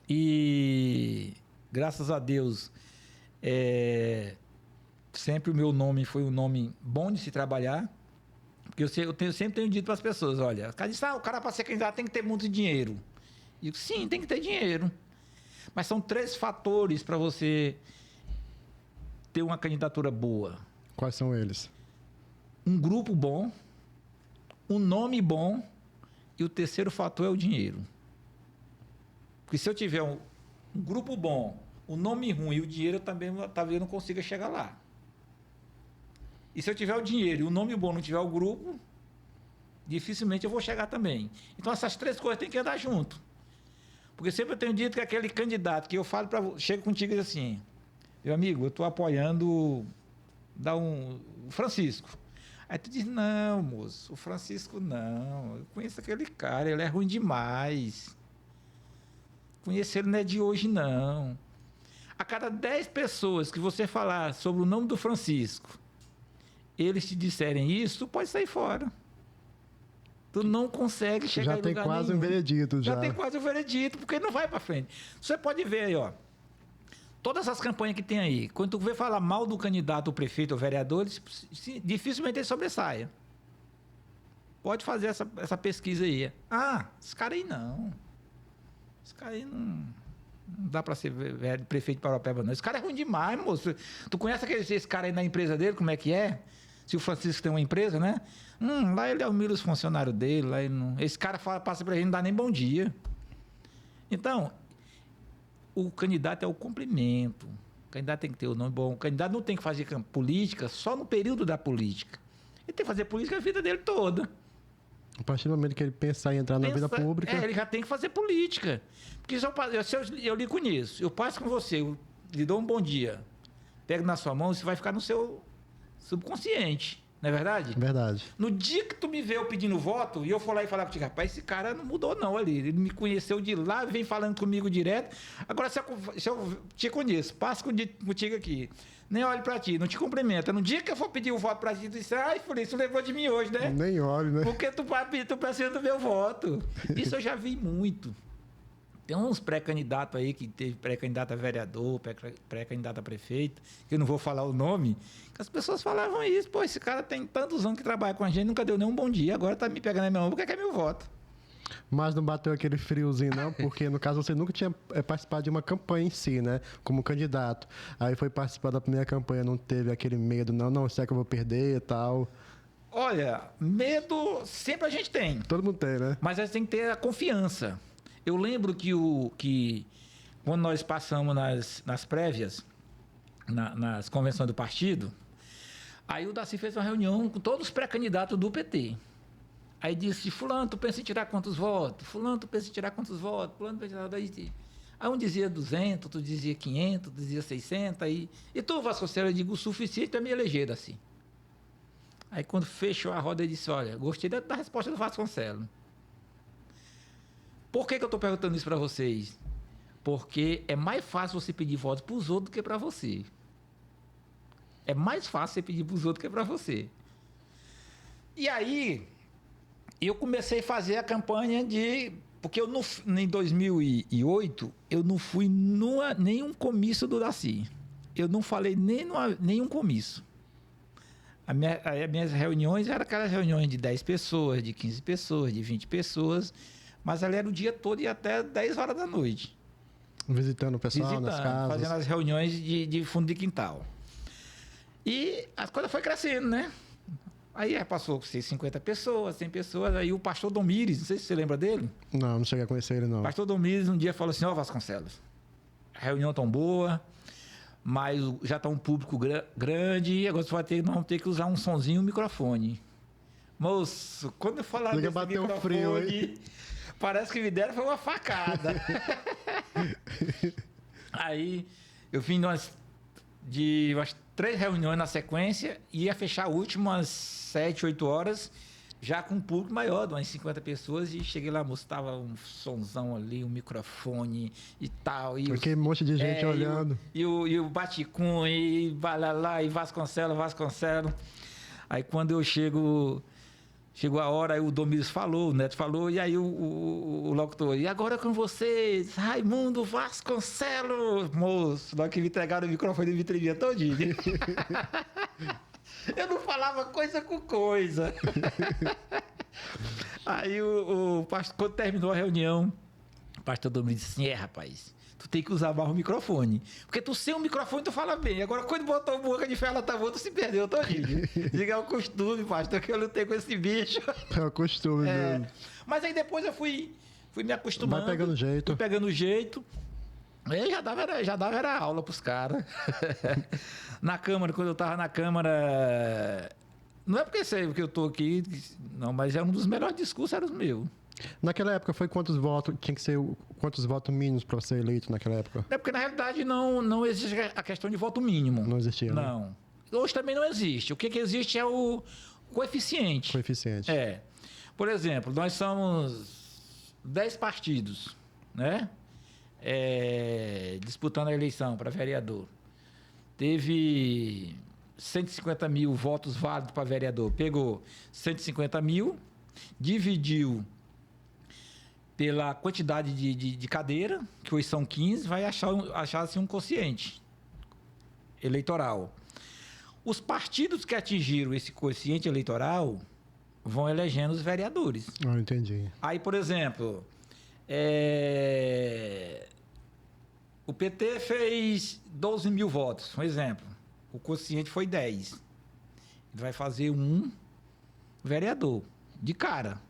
e, graças a Deus, sempre o meu nome foi um nome bom de se trabalhar. Porque eu sempre tenho dito para as pessoas, olha, o cara diz, o cara para ser candidato tem que ter muito dinheiro. E eu, sim, tem que ter dinheiro. Mas são 3 fatores para você ter uma candidatura boa. Quais são eles? Um grupo bom, um nome bom e o terceiro fator é o dinheiro. Porque se eu tiver um grupo bom, um nome ruim e o dinheiro, talvez eu não consiga chegar lá. E se eu tiver o dinheiro e o nome bom não tiver o grupo, dificilmente eu vou chegar também. Então essas 3 coisas têm que andar junto. Porque sempre eu tenho dito que aquele candidato que eu falo chega contigo e diz assim, meu amigo, eu estou apoiando o Francisco. Aí tu diz, não, moço, o Francisco não. Eu conheço aquele cara, ele é ruim demais. Conhecer ele não é de hoje, não. A cada 10 pessoas que você falar sobre o nome do Francisco, eles te disserem isso, tu pode sair fora. Tu não consegue chegar em lugar nenhum. Já tem quase um veredito. Já tem quase um veredito, porque não vai para frente. Você pode ver aí, ó. Todas essas campanhas que tem aí, quando tu vê falar mal do candidato, o prefeito, o vereador, dificilmente ele sobressaia. Pode fazer essa pesquisa aí. Esse cara aí não. Esse cara aí não dá para ser prefeito de Paraupeba, não. Esse cara é ruim demais, moço. Tu conhece esse cara aí na empresa dele, como é que é? Se o Francisco tem uma empresa, né? Lá ele humilha os funcionários dele, lá ele não... Esse cara passa para ele, não dá nem bom dia. Então, o candidato é o complemento. O candidato tem que ter o nome bom. O candidato não tem que fazer política só no período da política. Ele tem que fazer política a vida dele toda. A partir do momento que ele pensar em entrar na vida pública... ele já tem que fazer política. Porque se eu lhe conheço, eu passo com você, eu lhe dou um bom dia, pego na sua mão, isso vai ficar no seu subconsciente. Não é verdade? Verdade. No dia que tu me vê eu pedindo voto, e eu for lá e falar contigo, rapaz, esse cara não mudou não ali. Ele me conheceu de lá, vem falando comigo direto. Agora, se eu te conheço, passo contigo aqui, nem olho pra ti, não te cumprimenta. No dia que eu for pedir o voto pra ti, tu diz, ai, Feliz, tu levou de mim hoje, né? Nem olho, né? Porque tu precisa do meu voto. Isso eu já vi muito. Tem uns pré-candidatos aí, que teve pré-candidato a vereador, pré-candidato a prefeito, que eu não vou falar o nome, que as pessoas falavam isso. Pô, esse cara tem tantos anos que trabalha com a gente, nunca deu nenhum bom dia, agora tá me pegando na minha mão, porque quer meu voto. Mas não bateu aquele friozinho, não, porque no caso você nunca tinha participado de uma campanha em si, né? Como candidato. Aí foi participar da primeira campanha, não teve aquele medo, não, será que eu vou perder e tal? Olha, medo sempre a gente tem. Todo mundo tem, né? Mas a gente tem que ter a confiança. Eu lembro que quando nós passamos nas prévias, nas convenções do partido, aí o Daci fez uma reunião com todos os pré-candidatos do PT. Aí disse, fulano, tu pensa em tirar quantos votos? Fulano, tu pensa em tirar quantos votos? Fulano, tu pensa em tirar... Aí um dizia 200, outro dizia 500, outro dizia 600. E tu, Vasconcelos, eu digo, o suficiente para me eleger, Daci. Aí quando fechou a roda, ele disse, olha, gostei da resposta do Vasconcelos. Por que eu estou perguntando isso para vocês? Porque é mais fácil você pedir votos para os outros do que para você. É mais fácil você pedir para os outros do que para você. E aí, eu comecei a fazer a campanha de... Porque em 2008, eu não fui nenhum comício do Daci. Eu não falei nenhum comício. As minhas reuniões eram aquelas reuniões de 10 pessoas, de 15 pessoas, de 20 pessoas... Mas ela era o dia todo e até 10 horas da noite. Visitando o pessoal nas casas. Fazendo as reuniões de fundo de quintal. E as coisas foram crescendo, né? Aí passou a ser 50 pessoas, 100 pessoas. Aí o pastor Domires, não sei se você lembra dele. Não cheguei a conhecer ele, não. O pastor Domires um dia falou assim, Vasconcelos, a reunião tão boa, mas já está um público grande e agora nós vamos ter que usar um sonzinho e um microfone. Moço, quando eu falar desse microfone... Frio, hein? Parece que me deram foi uma facada. Aí eu vim umas 3 reuniões na sequência e ia fechar a última às 7, 8 horas, já com um público maior, de umas 50 pessoas, e cheguei lá, moço, tava um sonzão ali, um microfone e tal. E aquele monte de gente olhando. E o Baticum, e Balalá, e Vasconcelos. Aí quando eu chegou a hora, aí o Domingos falou, o Neto falou, e aí o locutor, e agora com vocês, Raimundo Vasconcelos, moço, na hora que me entregaram o microfone, me tremia todinho. Eu não falava coisa com coisa. Aí o pastor, quando terminou a reunião, o pastor Domingos disse assim, rapaz, tu tem que usar mais o microfone. Porque tu sem o microfone, tu fala bem. Agora, quando botou boca de ferro, tá bom, tu se perdeu todinho. Diga, é o costume, pastor, que eu lutei com esse bicho. É o costume mesmo. Mas aí depois eu fui me acostumando. Vai pegando jeito. Fui pegando jeito. Aí já dava era aula pros caras. Na Câmara, quando eu tava na Câmara... Não é porque sei que eu tô aqui, não, mas é um dos melhores discursos, era os meus. Naquela época foi quantos votos, tinha que ser quantos votos mínimos para ser eleito naquela época? É porque na realidade não existe a questão de voto mínimo. Não existia, né? Não. Hoje também não existe. O que existe é o coeficiente. Coeficiente. É. Por exemplo, nós somos 10 partidos, né? Disputando a eleição para vereador. Teve 150 mil votos válidos para vereador. Pegou 150 mil, dividiu pela quantidade de cadeira, que hoje são 15, vai achar assim, um quociente eleitoral. Os partidos que atingiram esse quociente eleitoral vão elegendo os vereadores. Entendi. Aí, por exemplo, o PT fez 12 mil votos, um exemplo. O quociente foi 10. Ele vai fazer um vereador, de cara.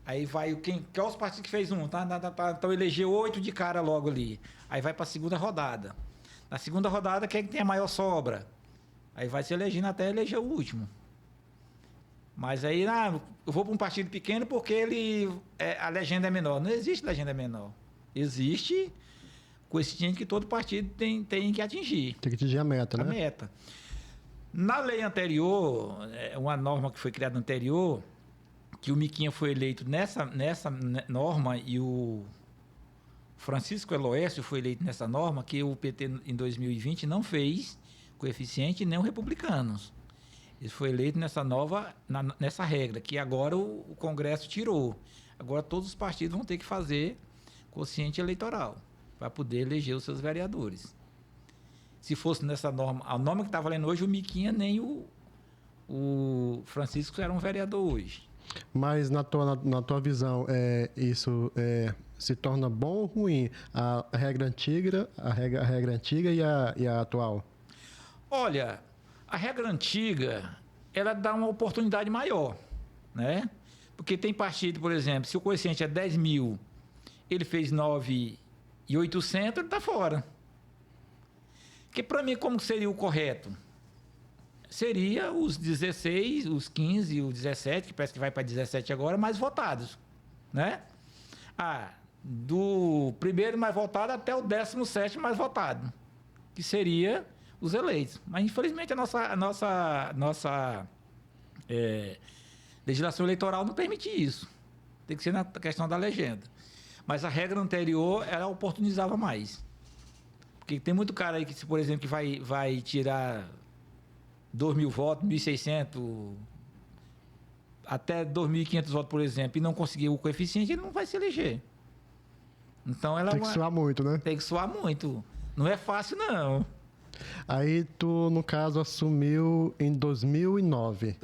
Aí vai quem é os partidos que fez um, tá? Então elegeu 8 de cara logo ali. Aí vai para a segunda rodada. Na segunda rodada, quem é que tem a maior sobra? Aí vai se elegendo até eleger o último. Mas aí, eu vou para um partido pequeno porque a legenda é menor. Não existe legenda menor. Existe coeficiente que todo partido tem que atingir. Tem que atingir a meta, né? A meta. Na lei anterior, uma norma que foi criada anterior, que o Miquinha foi eleito nessa norma e o Francisco Eloécio foi eleito nessa norma, que o PT em 2020 não fez coeficiente nem os republicanos. Ele foi eleito nessa regra, que agora o Congresso tirou. Agora todos os partidos vão ter que fazer quociente eleitoral para poder eleger os seus vereadores. Se fosse nessa norma, a norma que está valendo hoje, o Miquinha nem o Francisco eram um vereador hoje. Mas na tua visão, isso se torna bom ou ruim? A regra antiga, a regra antiga e a atual? Olha, a regra antiga, ela dá uma oportunidade maior, né? Porque tem partido, por exemplo, se o coeficiente é 10 mil, ele fez 9.800, ele está fora. Porque para mim, como seria o correto? Seria os 16, os 15, os 17, que parece que vai para 17 agora, mais votados, né? Do primeiro mais votado até o 17º mais votado, que seria os eleitos. Mas, infelizmente, a nossa legislação eleitoral não permite isso. Tem que ser na questão da legenda. Mas a regra anterior, ela oportunizava mais. Porque tem muito cara aí que, por exemplo, que vai tirar 2.000 votos, 1.600, até 2.500 votos, por exemplo, e não conseguir o coeficiente, ele não vai se eleger. Então, ela tem que suar muito, né? Tem que suar muito. Não é fácil, não. Aí tu, no caso, assumiu em 2009.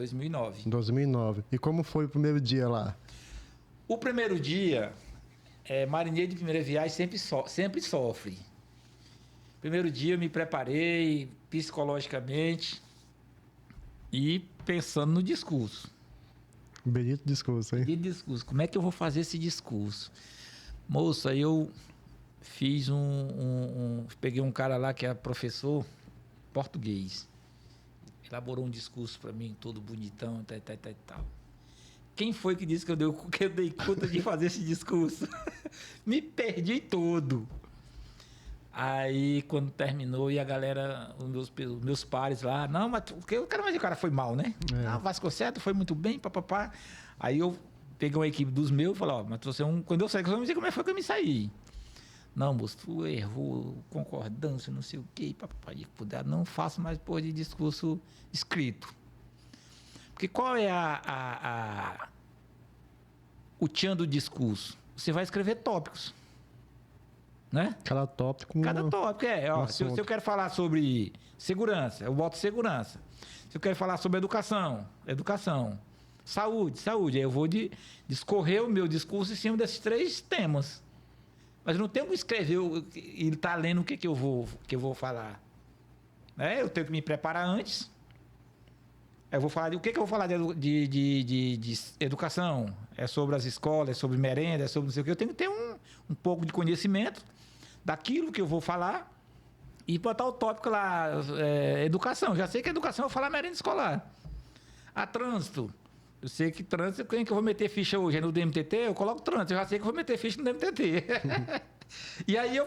2009. E como foi o primeiro dia lá? O primeiro dia, marinheiro de primeira viagem sempre sofre. Primeiro dia eu me preparei psicologicamente e pensando no discurso. Benito discurso, hein? Benito discurso. Como é que eu vou fazer esse discurso? Moço, aí eu fiz peguei um cara lá que é professor português. Elaborou um discurso para mim, todo bonitão, tal. Quem foi que disse que eu dei conta de fazer esse discurso? Me perdi todo. Aí, quando terminou, e a galera, os meus pares lá, não, mas o cara foi mal, né? Ah, Vasconcelos foi muito bem, papapá. Aí eu peguei uma equipe dos meus e falei, mas você quando eu saí, você vai me dizer como é que foi que eu me saí. Não, moço, tu errou, concordância, não sei o quê, papapá, não faço mais porra de discurso escrito. Porque qual é o tchan do discurso? Você vai escrever tópicos. Né? Cada tópico. Se eu quero falar sobre segurança, eu boto segurança. Se eu quero falar sobre educação. Saúde. Aí eu vou discorrer o meu discurso em cima desses 3 temas. Mas eu não tenho que escrever e estar lendo o que eu vou falar. Eu tenho que me preparar antes. Eu vou falar o que eu vou falar de educação. É sobre as escolas, é sobre merenda, é sobre não sei o que. Eu tenho que ter um pouco de conhecimento daquilo que eu vou falar e botar o tópico lá, educação. Já sei que educação eu vou falar merenda escolar. Trânsito. Eu sei que trânsito, quem que eu vou meter ficha hoje? É no DMTT? Eu coloco trânsito. Eu já sei que eu vou meter ficha no DMTT. E aí,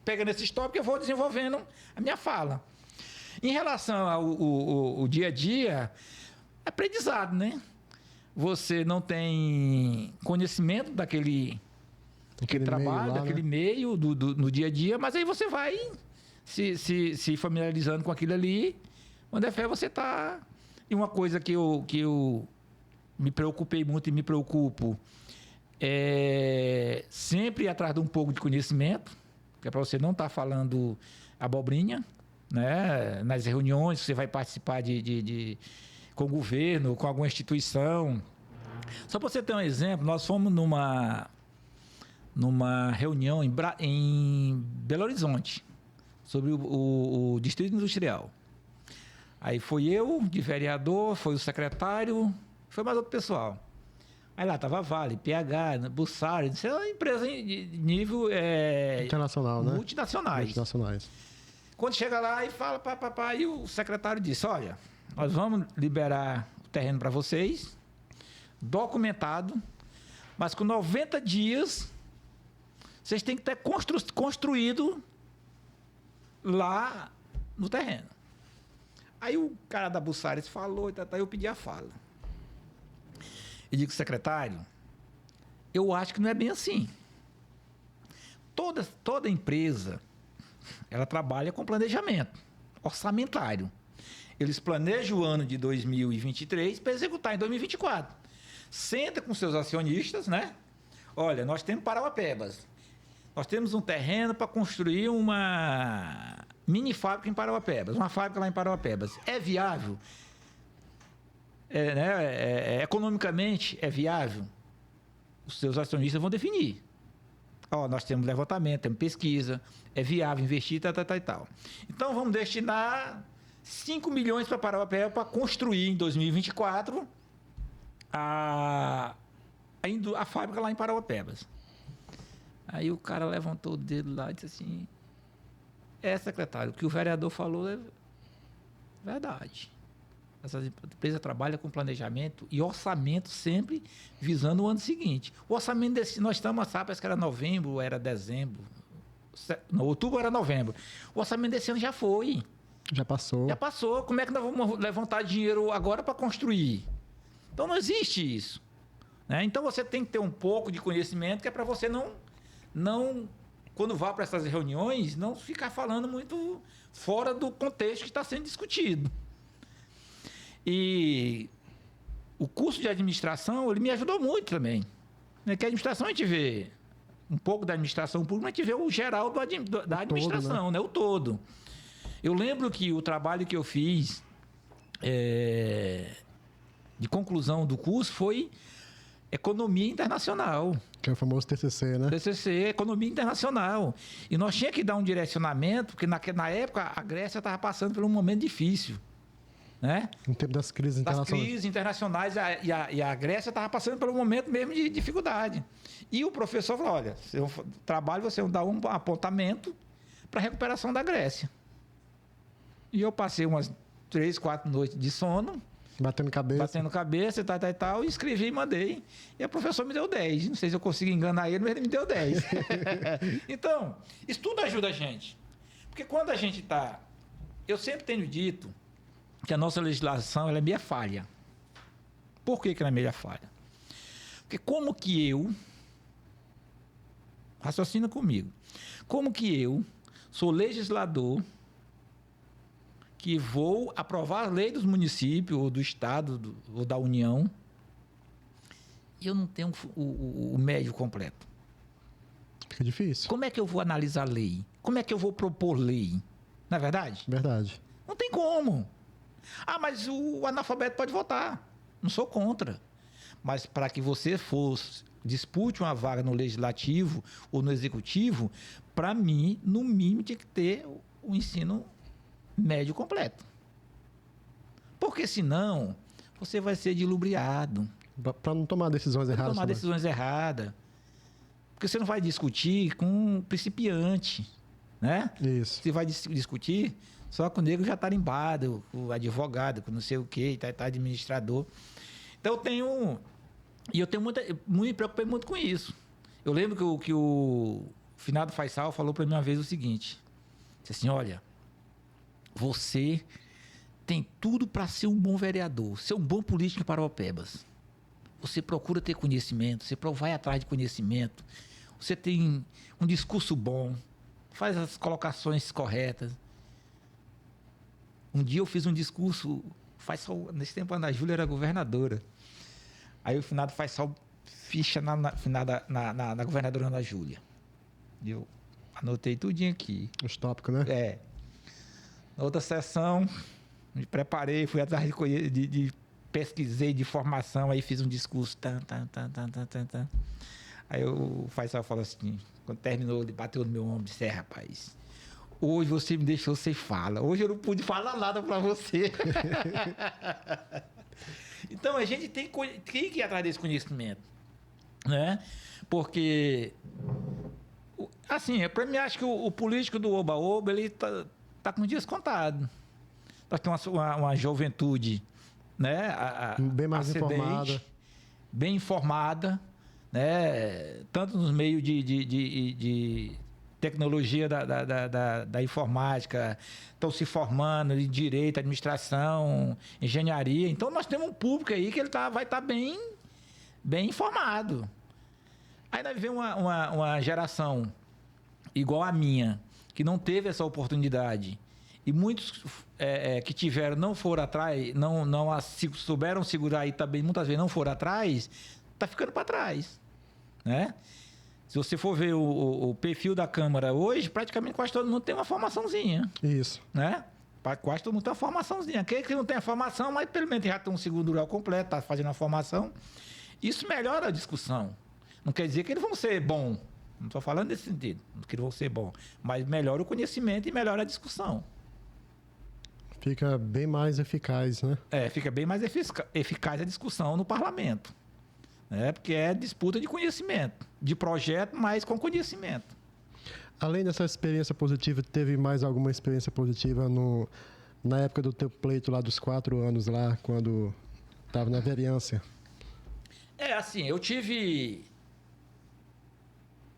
pegando esses tópicos, eu vou desenvolvendo a minha fala. Em relação ao dia a dia, é aprendizado, né? Você não tem conhecimento daquele trabalho, lá, daquele né? meio no dia a dia, mas aí você vai se familiarizando com aquilo ali. Quando é fé, você está... E uma coisa que eu me preocupei muito e me preocupo é sempre ir atrás de um pouco de conhecimento, que é para você não estar falando abobrinha, né? Nas reuniões que você vai participar com o governo, com alguma instituição. Só para você ter um exemplo, nós fomos numa reunião em Belo Horizonte, sobre o Distrito Industrial. Aí foi eu, de vereador, foi o secretário, foi mais outro pessoal. Aí lá estava Vale, PH, Bussari, isso é uma empresa de nível internacional, né? multinacionais. Quando chega lá e fala, pá, e o secretário disse, olha, nós vamos liberar o terreno para vocês, documentado, mas com 90 dias, vocês têm que ter construído lá no terreno. Aí o cara da Bussares falou, eu pedi a fala. E digo, secretário, eu acho que não é bem assim. Toda empresa, ela trabalha com planejamento orçamentário. Eles planejam o ano de 2023 para executar em 2024. Senta com seus acionistas, né? Olha, nós temos Parauapebas. Nós temos um terreno para construir uma mini fábrica em Parauapebas, uma fábrica lá em Parauapebas. É viável? Economicamente é viável? Os seus acionistas vão definir. Nós temos levantamento, temos pesquisa, é viável investir, tal. Então, vamos destinar 5 milhões para Parauapebas para construir em 2024 a fábrica lá em Parauapebas. Aí o cara levantou o dedo lá e disse assim, secretário, o que o vereador falou é verdade. Essa empresa trabalha com planejamento e orçamento sempre visando o ano seguinte. O orçamento nós estamos, parece que era novembro, era dezembro, outubro era novembro. O orçamento desse ano já foi. Já passou. Já passou. Como é que nós vamos levantar dinheiro agora para construir? Então não existe isso. Né? Então você tem que ter um pouco de conhecimento que é para você não, quando vá para essas reuniões, não ficar falando muito fora do contexto que está sendo discutido. E o curso de administração, ele me ajudou muito também. Porque a administração a gente vê um pouco da administração pública, mas a gente vê o geral da administração, todo, né? O todo. Eu lembro que o trabalho que eu fiz de conclusão do curso foi Economia Internacional. Que é o famoso TCC, né? TCC, Economia Internacional. E nós tínhamos que dar um direcionamento, porque na época a Grécia estava passando por um momento difícil. Né? No tempo das crises internacionais. Das crises internacionais, e a Grécia estava passando por um momento mesmo de dificuldade. E o professor falou, olha, seu trabalho você dá um apontamento para a recuperação da Grécia. E eu passei umas 3, 4 noites de sono, batendo cabeça e tal, e escrevi e mandei. E o professor me deu 10. Não sei se eu consigo enganar ele, mas ele me deu 10. Então, isso tudo ajuda a gente. Porque quando a gente está... Eu sempre tenho dito que a nossa legislação ela é meia falha. Por que ela é meia falha? Porque como que eu... Raciocina comigo. Como que eu sou legislador que vou aprovar a lei dos municípios, ou do Estado, ou da União, e eu não tenho o médio completo? Fica difícil. Como é que eu vou analisar a lei? Como é que eu vou propor lei? Não é verdade? Verdade. Não tem como. Mas o analfabeto pode votar. Não sou contra. Mas para que você dispute uma vaga no legislativo ou no executivo, para mim, no mínimo, tinha que ter o ensino médio completo. Porque senão, você vai ser dilubriado. Para não tomar decisões erradas. Tomar decisões erradas. Porque você não vai discutir com um principiante, né? Isso. Você vai discutir só com o nego já tarimbado, com o advogado, com não sei o quê, tá administrador. Então eu me preocupei muito com isso. Eu lembro que o finado Faisal falou para mim uma vez o seguinte, disse assim, olha, você tem tudo para ser um bom vereador, ser um bom político em Parauapebas. Você procura ter conhecimento, você vai atrás de conhecimento, você tem um discurso bom, faz as colocações corretas. Um dia eu fiz um discurso, nesse tempo a Ana Júlia era governadora. Aí o finado Faisal ficha na governadora Ana Júlia. Eu anotei tudinho aqui. Os tópicos, né? Na outra sessão, me preparei, fui atrás de pesquisei de formação, aí fiz um discurso. Aí o Faisal falou assim, quando terminou, ele bateu no meu ombro e disse, rapaz, hoje você me deixou sem fala. Hoje eu não pude falar nada para você. Então, a gente tem que ir atrás desse conhecimento. Né? Porque, assim, para mim, acho que o político do Oba-Oba, ele está com os dias contados. Nós temos uma juventude, né, bem mais ascendente, informada. bem informada, né, tanto nos meios de tecnologia da informática, estão se formando em direito, administração, engenharia. Então, nós temos um público aí que ele vai estar bem informado. Aí nós vemos uma geração igual a minha, que não teve essa oportunidade. E muitos que tiveram, não foram atrás, não souberam segurar e também muitas vezes não foram atrás, está ficando para trás, né? Se você for ver o perfil da Câmara hoje, praticamente quase todo mundo tem uma formaçãozinha. Isso. Né? Quase todo mundo tem uma formaçãozinha. Aquele que não tem a formação, mas pelo menos já tem um segundo grau completo, está fazendo a formação. Isso melhora a discussão. Não quer dizer que eles vão ser bons. Não estou falando nesse sentido, que eles vão ser bons. Mas melhora o conhecimento e melhora a discussão. Fica bem mais eficaz, né? Fica bem mais eficaz a discussão no parlamento. Porque é disputa de conhecimento, de projeto, mas com conhecimento. Além dessa experiência positiva, teve mais alguma experiência positiva na época do teu pleito lá dos 4 anos lá, quando estava na vereança? Assim, eu tive...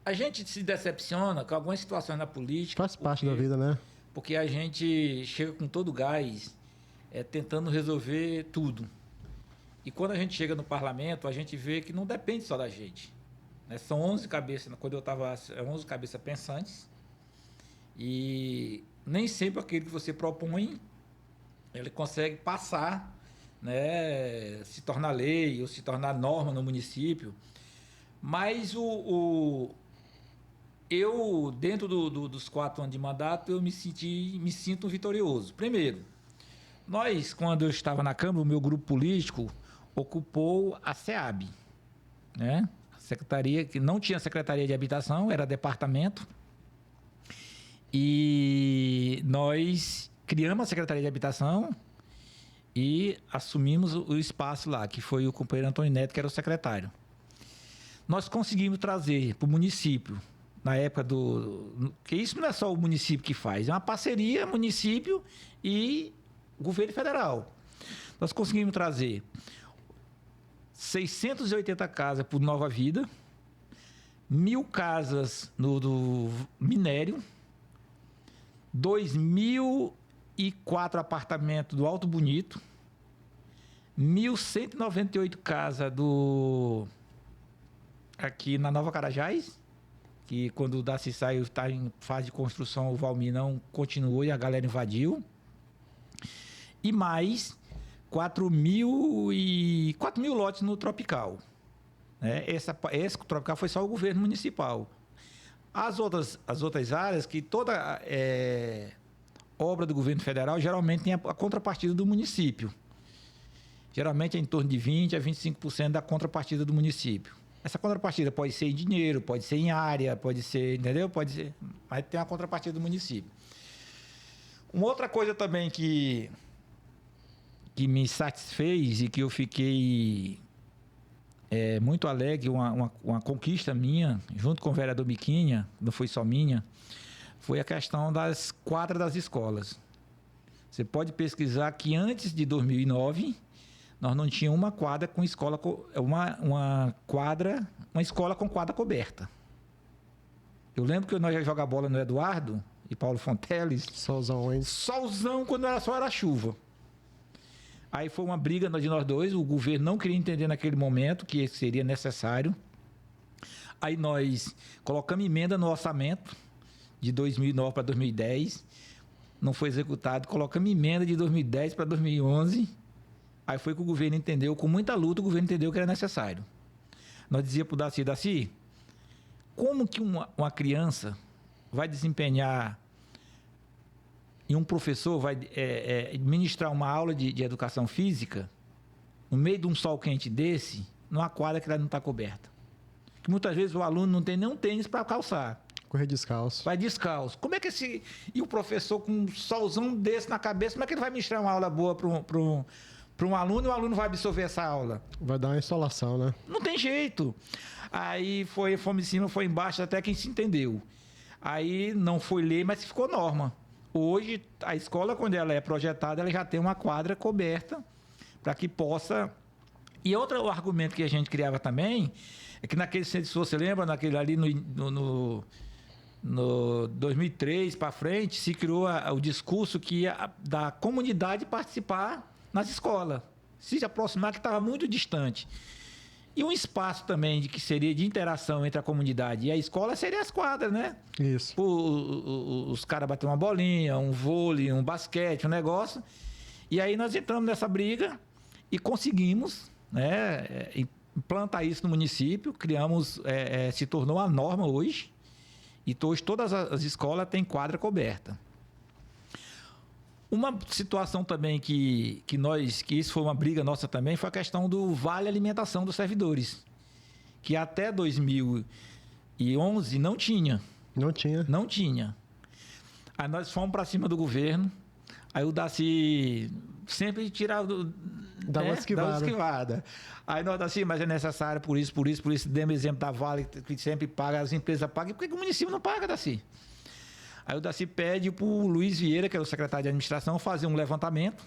A gente se decepciona com algumas situações na política. Faz parte da vida, né? Porque a gente chega com todo o gás, tentando resolver tudo. E quando a gente chega no parlamento, a gente vê que não depende só da gente. Né? São 11 cabeças, quando eu estava, 11 cabeças pensantes. E nem sempre aquele que você propõe, ele consegue passar, né? Se tornar lei ou se tornar norma no município. Mas eu, dentro dos 4 anos de mandato, eu me sinto vitorioso. Primeiro, quando eu estava na Câmara, o meu grupo político ocupou a SEAB, né? A secretaria, que não tinha secretaria de habitação, era departamento. E nós criamos a secretaria de habitação e assumimos o espaço lá, que foi o companheiro Antônio Neto, que era o secretário. Nós conseguimos trazer para o município, na época que isso não é só o município que faz, é uma parceria município e governo federal. Nós conseguimos trazer 680 casas por Nova Vida, 1.000 casas do minério, 2.004 apartamentos do Alto Bonito, 1.198 casas aqui na Nova Carajás, que quando o Daci saiu, está em fase de construção, o Valmir não continuou e a galera invadiu. E mais 4.000 lotes no Tropical. Esse Tropical foi só o governo municipal. As outras áreas, que toda obra do governo federal, geralmente tem a contrapartida do município. Geralmente é em torno de 20% a 25% da contrapartida do município. Essa contrapartida pode ser em dinheiro, pode ser em área, pode ser, entendeu? Pode ser, mas tem a contrapartida do município. Uma outra coisa também que me satisfez e que eu fiquei muito alegre, uma conquista minha, junto com o vereador Miquinha, não foi só minha, foi a questão das quadras das escolas. Você pode pesquisar que antes de 2009, nós não tínhamos uma quadra com escola, uma escola com quadra coberta. Eu lembro que nós ia jogar bola no Eduardo e Paulo Fonteles. Solzão, hein? Solzão, quando só era chuva. Aí foi uma briga de nós dois, o governo não queria entender naquele momento que seria necessário. Aí nós colocamos emenda no orçamento de 2009 para 2010, não foi executado, colocamos emenda de 2010 para 2011, aí foi que o governo entendeu, com muita luta, o governo entendeu que era necessário. Nós dizíamos para o Daci, como que uma criança vai desempenhar e um professor vai ministrar uma aula de educação física no meio de um sol quente desse, numa quadra que ela não está coberta? Que muitas vezes o aluno não tem nem um tênis para calçar. Correr descalço. Vai descalço. Como é que E o professor com um solzão desse na cabeça, como é que ele vai ministrar uma aula boa para um aluno e o aluno vai absorver essa aula? Vai dar uma insolação, né? Não tem jeito. Aí fomos em cima, foi embaixo, até quem se entendeu. Aí não foi lei, mas ficou norma. Hoje, a escola, quando ela é projetada, ela já tem uma quadra coberta para que possa... E outro argumento que a gente criava também é que naquele centro, se você lembra, naquele ali no 2003 para frente, se criou o discurso que ia da comunidade participar nas escolas, se aproximar, que estava muito distante. E um espaço também que seria de interação entre a comunidade e a escola seria as quadras, né? Isso. Os caras bater uma bolinha, um vôlei, um basquete, um negócio. E aí nós entramos nessa briga e conseguimos, né, implantar isso no município. Criamos, se tornou a norma hoje. E hoje todas as escolas têm quadra coberta. Uma situação também que isso foi uma briga nossa também, foi a questão do vale alimentação dos servidores, que até 2011 não tinha. Não tinha? Não tinha. Aí nós fomos para cima do governo, aí o Daci sempre tirava... Dá uma esquivada. Aí nós assim, mas é necessário por isso. Demos exemplo da Vale, que sempre paga, as empresas pagam. Por que o município não paga, Daci? Aí o Daci pede para o Luiz Vieira, que era o secretário de administração, fazer um levantamento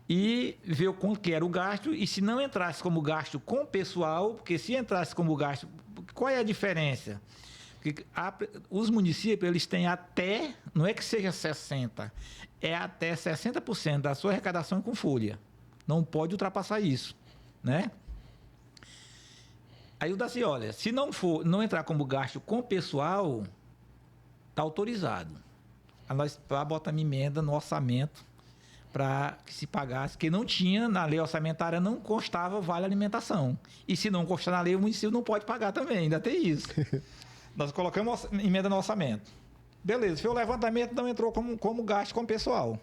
e ver o quanto que era o gasto. E se não entrasse como gasto com o pessoal, porque se entrasse como gasto, qual é a diferença? Porque os municípios, eles têm até, não é que seja 60%, é até 60% da sua arrecadação com folha. Não pode ultrapassar isso, né? Aí o Daci, olha, se não entrar como gasto com o pessoal, está autorizado. Aí nós botamos emenda no orçamento para que se pagasse, que não tinha, na lei orçamentária não constava vale alimentação. E se não constar na lei, o município não pode pagar também, ainda tem isso. Nós colocamos emenda no orçamento. Beleza, foi o levantamento, não entrou como gasto com o pessoal.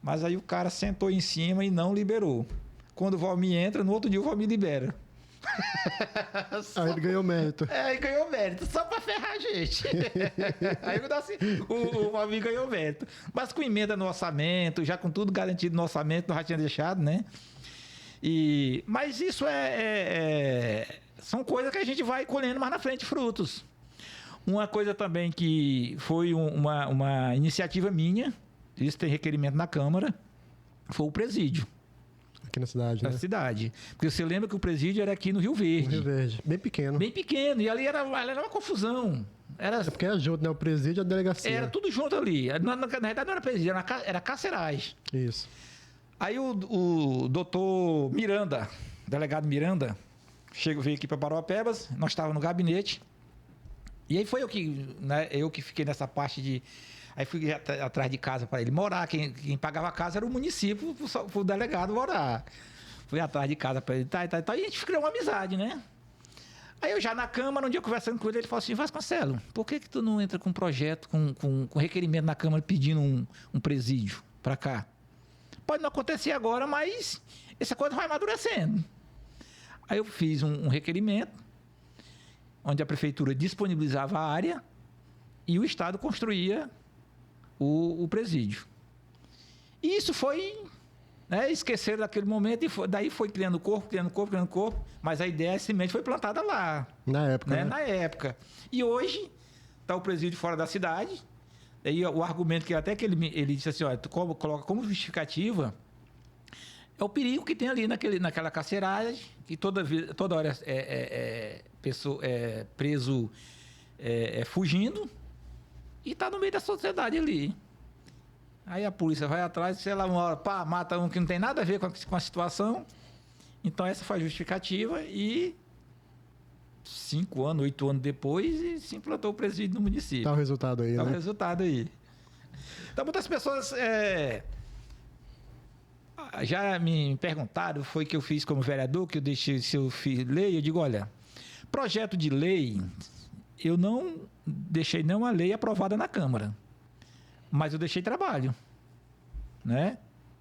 Mas aí o cara sentou em cima e não liberou. Quando o Valmir entra, no outro dia o Valmir libera. Aí ele ganhou mérito. Ele ganhou mérito, só pra ferrar a gente. Aí o Valmir ganhou mérito. Mas com emenda no orçamento, já com tudo garantido no orçamento, nós já tinha deixado, né? Mas isso são coisas que a gente vai colhendo mais na frente, frutos. Uma coisa também que foi uma iniciativa minha, isso tem requerimento na Câmara, foi o presídio. Aqui na cidade, né? Na cidade. Porque você lembra que o presídio era aqui no Rio Verde. No Rio Verde. Bem pequeno. Bem pequeno. E ali era uma confusão. É porque era junto, né? O presídio e a delegacia. Era tudo junto ali. Na verdade não era presídio, era carcerais. Isso. Aí o doutor Miranda, delegado Miranda, veio aqui para Parauapebas, nós estávamos no gabinete. E aí foi eu que fiquei nessa parte de... Aí fui atrás de casa para ele morar. Quem pagava a casa era o município, o delegado morar. Fui atrás de casa para ele, e a gente criou uma amizade, né? Aí eu já na Câmara, um dia conversando com ele falou assim: Vasconcelo, por que tu não entra com um projeto, com requerimento na Câmara pedindo um presídio para cá? Pode não acontecer agora, mas essa coisa vai amadurecendo. Aí eu fiz um requerimento, onde a prefeitura disponibilizava a área e o Estado construía o presídio. E isso foi, né, esqueceram daquele momento e daí foi criando corpo, mas a ideia semente foi plantada lá. Na época, né? Na época. E hoje está o presídio fora da cidade. E o argumento que até que ele disse assim, olha, tu coloca como justificativa é o perigo que tem ali naquela carceragem, que toda hora preso fugindo. E está no meio da sociedade ali. Aí a polícia vai atrás, sei lá, uma hora, mata um que não tem nada a ver com a situação. Então essa foi a justificativa e 5 anos, 8 anos depois, se implantou o presídio no município. Tá o resultado aí, né? Tá o resultado aí. Então muitas pessoas já me perguntaram, foi que eu fiz como vereador, que eu deixei, se eu fiz lei, eu digo, olha, projeto de lei, eu não deixei nenhuma lei aprovada na Câmara, mas eu deixei trabalho, né?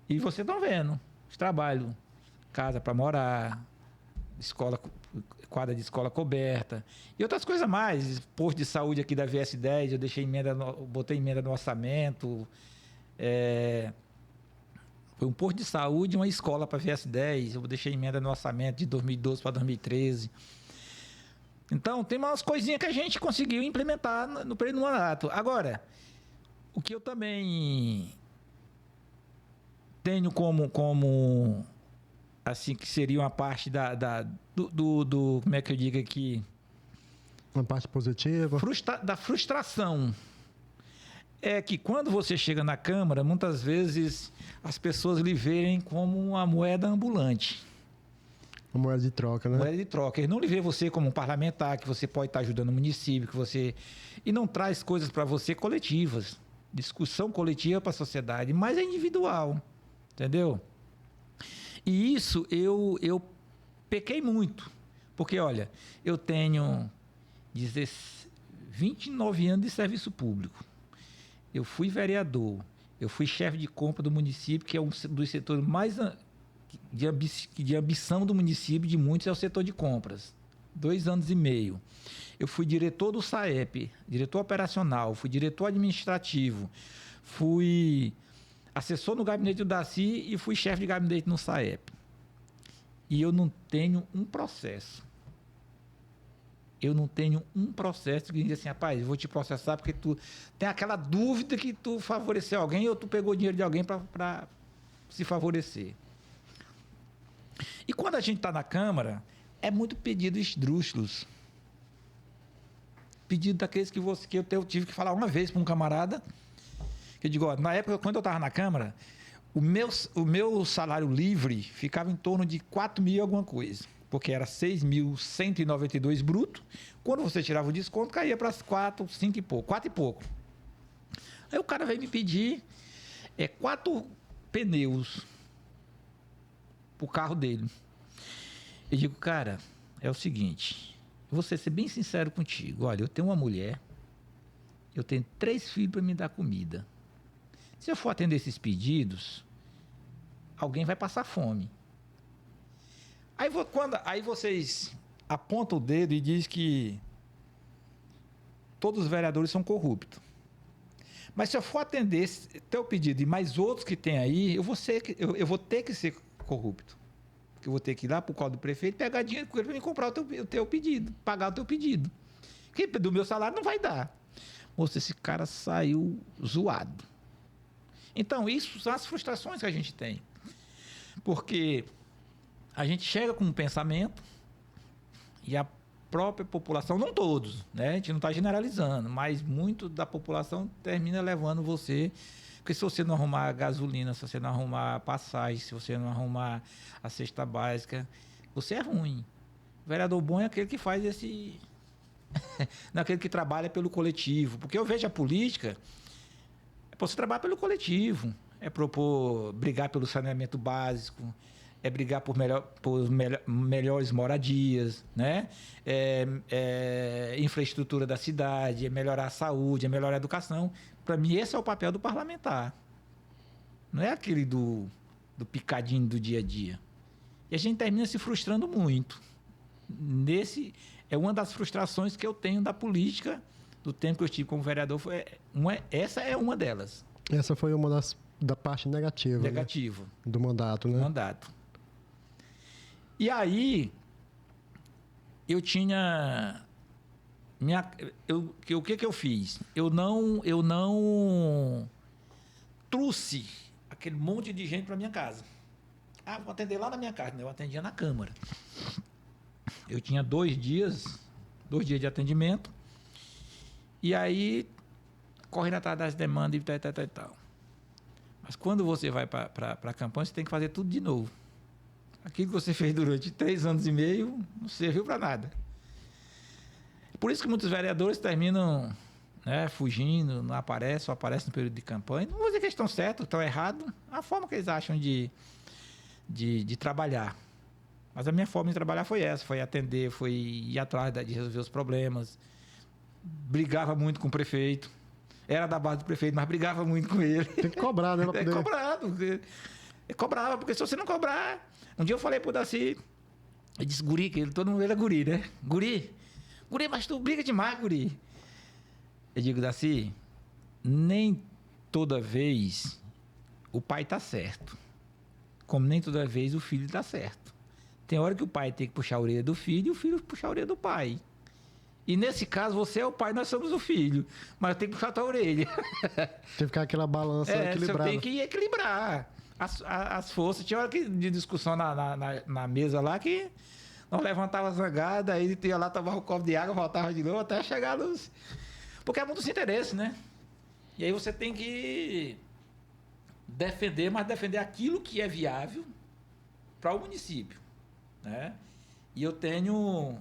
E vocês estão vendo, os trabalhos, casa para morar, quadra de escola coberta e outras coisas mais, posto de saúde aqui da VS10, eu deixei botei emenda no orçamento, foi um posto de saúde e uma escola para VS10, eu deixei emenda no orçamento de 2012 para 2013. Então, tem umas coisinhas que a gente conseguiu implementar no período do mandato. Agora, O que eu também tenho como assim, que seria uma parte do como é que eu digo aqui? Uma parte positiva. Da frustração. É que quando você chega na Câmara, muitas vezes as pessoas lhe veem como uma moeda ambulante. Uma moeda de troca, né? Moeda de troca. Eles não lhe veem você como um parlamentar, que você pode estar ajudando o município, que você... E não traz coisas para você coletivas. Discussão coletiva para a sociedade, mas é individual. Entendeu? E isso eu pequei muito. Porque, olha, eu tenho 29 anos de serviço público. Eu fui vereador, eu fui chefe de compra do município, que é um dos setores mais de ambição do município, de muitos, é o setor de compras. 2 anos e meio. Eu fui diretor do SAEP, diretor operacional, fui diretor administrativo, fui assessor no gabinete do Daci e fui chefe de gabinete no SAEP. E eu não tenho um processo. Eu não tenho um processo que diz assim, rapaz, eu vou te processar porque tu tem aquela dúvida que tu favoreceu alguém ou tu pegou dinheiro de alguém para se favorecer. E quando a gente está na Câmara, é muito pedido esdrúxulos. Pedido daqueles que eu tive que falar uma vez para um camarada, que eu digo, ó, na época, quando eu estava na Câmara, o meu salário livre ficava em torno de 4 mil e alguma coisa. Porque era 6.192 bruto. Quando você tirava o desconto, caía para 4, 5 e pouco. 4 e pouco. Aí o cara veio me pedir 4 pneus pro carro dele. Eu digo, cara, é o seguinte, eu vou ser bem sincero contigo. Olha, eu tenho uma mulher, eu tenho 3 filhos para me dar comida. Se eu for atender esses pedidos, alguém vai passar fome. Aí vocês apontam o dedo e dizem que todos os vereadores são corruptos. Mas se eu for atender esse teu pedido e mais outros que tem aí, eu vou ter que ser corrupto. Porque eu vou ter que ir lá para o colo do prefeito, pegar dinheiro com ele para me comprar o teu pedido, pagar o teu pedido. Porque do meu salário não vai dar. Moça, esse cara saiu zoado. Então, isso são as frustrações que a gente tem. Porque a gente chega com um pensamento e a própria população, não todos, né? A gente não está generalizando, mas muito da população termina levando você, porque se você não arrumar gasolina, se você não arrumar passagem, se você não arrumar a cesta básica, você é ruim. O vereador bom é aquele que faz esse... não é aquele que trabalha pelo coletivo, porque eu vejo a política, é para você trabalhar pelo coletivo, é propor, brigar pelo saneamento básico, é brigar por melhores moradias, né? Infraestrutura da cidade, é melhorar a saúde, é melhorar a educação. Para mim, esse é o papel do parlamentar. Não é aquele do picadinho do dia a dia. E a gente termina se frustrando muito. É uma das frustrações que eu tenho da política, do tempo que eu estive como vereador. Essa é uma delas. Essa foi uma da parte negativa. Negativa. Né? Do mandato, né? Mandato. E aí, eu tinha... o que eu fiz? Eu não trouxe aquele monte de gente para minha casa. Ah, vou atender lá na minha casa. Eu atendia na Câmara. Eu tinha 2 dias de atendimento. E aí, correndo atrás das demandas e tal. Mas quando você vai para a campanha, você tem que fazer tudo de novo. Aquilo que você fez durante 3 anos e meio não serviu para nada. Por isso que muitos vereadores terminam, né, fugindo, não aparecem, só aparecem no período de campanha. Não vou dizer que eles estão certos, estão errados. A forma que eles acham de trabalhar. Mas a minha forma de trabalhar foi essa, foi atender, foi ir atrás de resolver os problemas. Brigava muito com o prefeito. Era da base do prefeito, mas brigava muito com ele. Tem que cobrar, né? Cobrava, porque se você não cobrar... Um dia eu falei pro Daci, eu disse, guri, que todo mundo era guri, né? Guri, mas tu briga demais, guri. Eu digo, Daci, nem toda vez o pai tá certo. Como nem toda vez o filho tá certo. Tem hora que o pai tem que puxar a orelha do filho e o filho puxar a orelha do pai. E nesse caso, você é o pai, nós somos o filho. Mas tem que puxar a tua orelha. Tem que ficar aquela balança equilibrada. Você tem que equilibrar as forças. Tinha hora de discussão na mesa lá que nós levantava zangada, aí ele ia lá, tomava um copo de água, voltava de novo, até chegar nos... Porque é muitos interesses, né? E aí você tem que defender, mas defender aquilo que é viável para o município, né? E eu tenho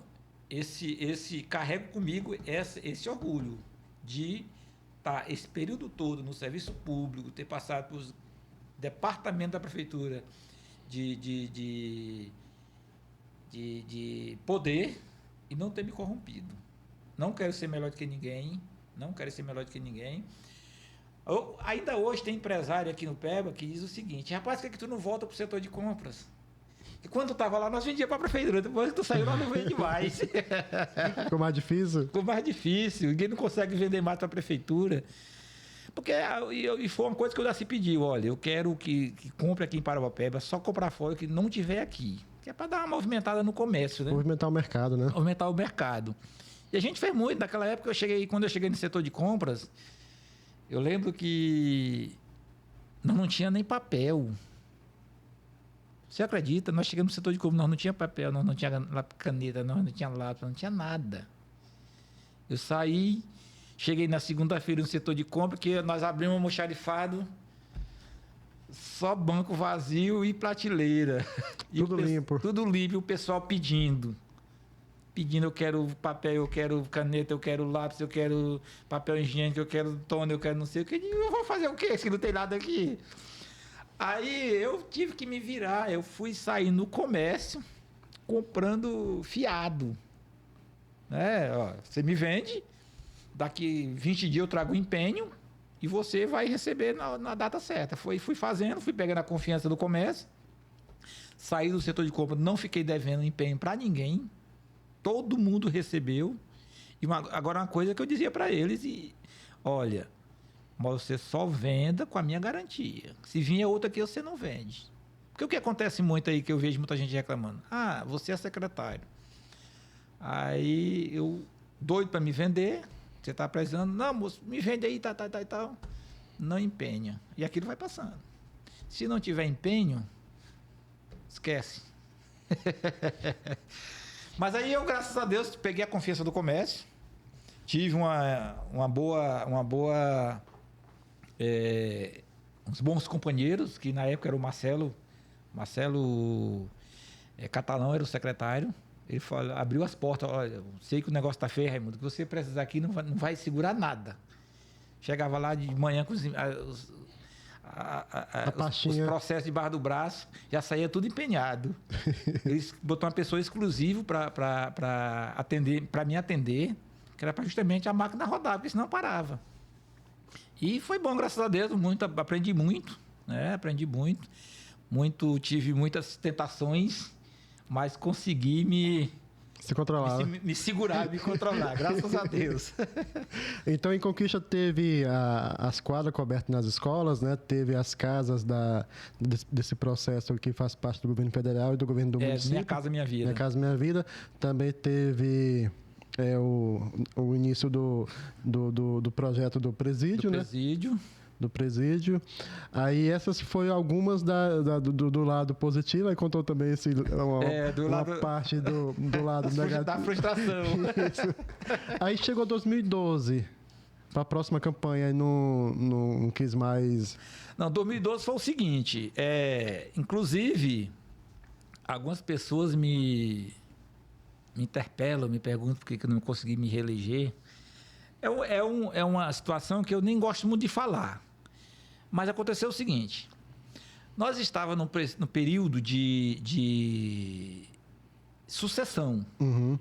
carrego comigo esse orgulho de estar esse período todo no serviço público, ter passado por departamento da prefeitura de poder e não ter me corrompido. Não quero ser melhor do que ninguém, Ainda hoje tem empresário aqui no Peba que diz o seguinte: rapaz, por que tu não volta para o setor de compras? E quando tu estava lá, nós vendíamos para a prefeitura. Depois que tu saiu, nós não vende mais. Ficou mais difícil? Ficou mais difícil. Ninguém não consegue vender mais para a prefeitura. Porque e foi uma coisa que eu já se pediu. Olha, eu quero que compre aqui em Parauapebas, só comprar fora que não tiver aqui. Que é para dar uma movimentada no comércio, né? Movimentar o mercado, né? Movimentar o mercado. E a gente fez muito. Naquela época, quando eu cheguei no setor de compras, eu lembro que não tinha nem papel. Você acredita? Nós chegamos no setor de compras, nós não tinha papel, nós não tinha caneta, nós não tinha lápis, não tinha nada. Eu saí, cheguei na segunda-feira no setor de compras, que nós abrimos um almoxarifado, só banco vazio e prateleira. Tudo limpo. Tudo limpo, e o pessoal pedindo, eu quero papel, eu quero caneta, eu quero lápis, eu quero papel higiênico, eu quero toner, eu quero não sei o que. Eu vou fazer o quê se não tem nada aqui? Aí eu tive que me virar, eu fui sair no comércio comprando fiado. Você me vende, daqui 20 dias eu trago o empenho e você vai receber na data certa. Fui fazendo, fui pegando a confiança do comércio, saí do setor de compra, não fiquei devendo empenho para ninguém, todo mundo recebeu. E agora uma coisa que eu dizia para eles, olha, mas você só venda com a minha garantia. Se vier outra aqui, você não vende. Porque o que acontece muito aí, que eu vejo muita gente reclamando? Você é secretário. Aí eu, doido para me vender, você está precisando, não, moço, me vende aí, tal. Não empenha. E aquilo vai passando. Se não tiver empenho, esquece. Mas aí eu, graças a Deus, peguei a confiança do comércio, tive uma boa uns bons companheiros, que na época era o Marcelo Catalão, era o secretário. Ele falou, abriu as portas: olha, eu sei que o negócio está feio, Raimundo, que você precisar aqui não vai segurar nada. Chegava lá de manhã com os processos debaixo do braço, já saía tudo empenhado. Eles botaram uma pessoa exclusiva para me atender, que era para justamente a máquina rodar, porque senão parava. E foi bom, graças a Deus, aprendi muito, né? Tive muitas tentações, mas consegui me segurar, me controlar, graças a Deus. Então, em Conquista teve as quadras cobertas nas escolas, né? Teve as casas desse processo que faz parte do governo federal e do governo do município. Minha Casa Minha Vida. Minha Casa Minha Vida. Também teve o início do projeto do presídio, né? Do presídio. Aí essas foram algumas do lado positivo, aí contou também parte do lado negativo. Da frustração. Isso. Aí chegou 2012, para a próxima campanha, não quis mais... Não, 2012 foi o seguinte, inclusive, algumas pessoas me interpelam, me perguntam por que eu não consegui me reeleger. É uma situação que eu nem gosto muito de falar. Mas aconteceu o seguinte: nós estávamos no período de sucessão. Uhum.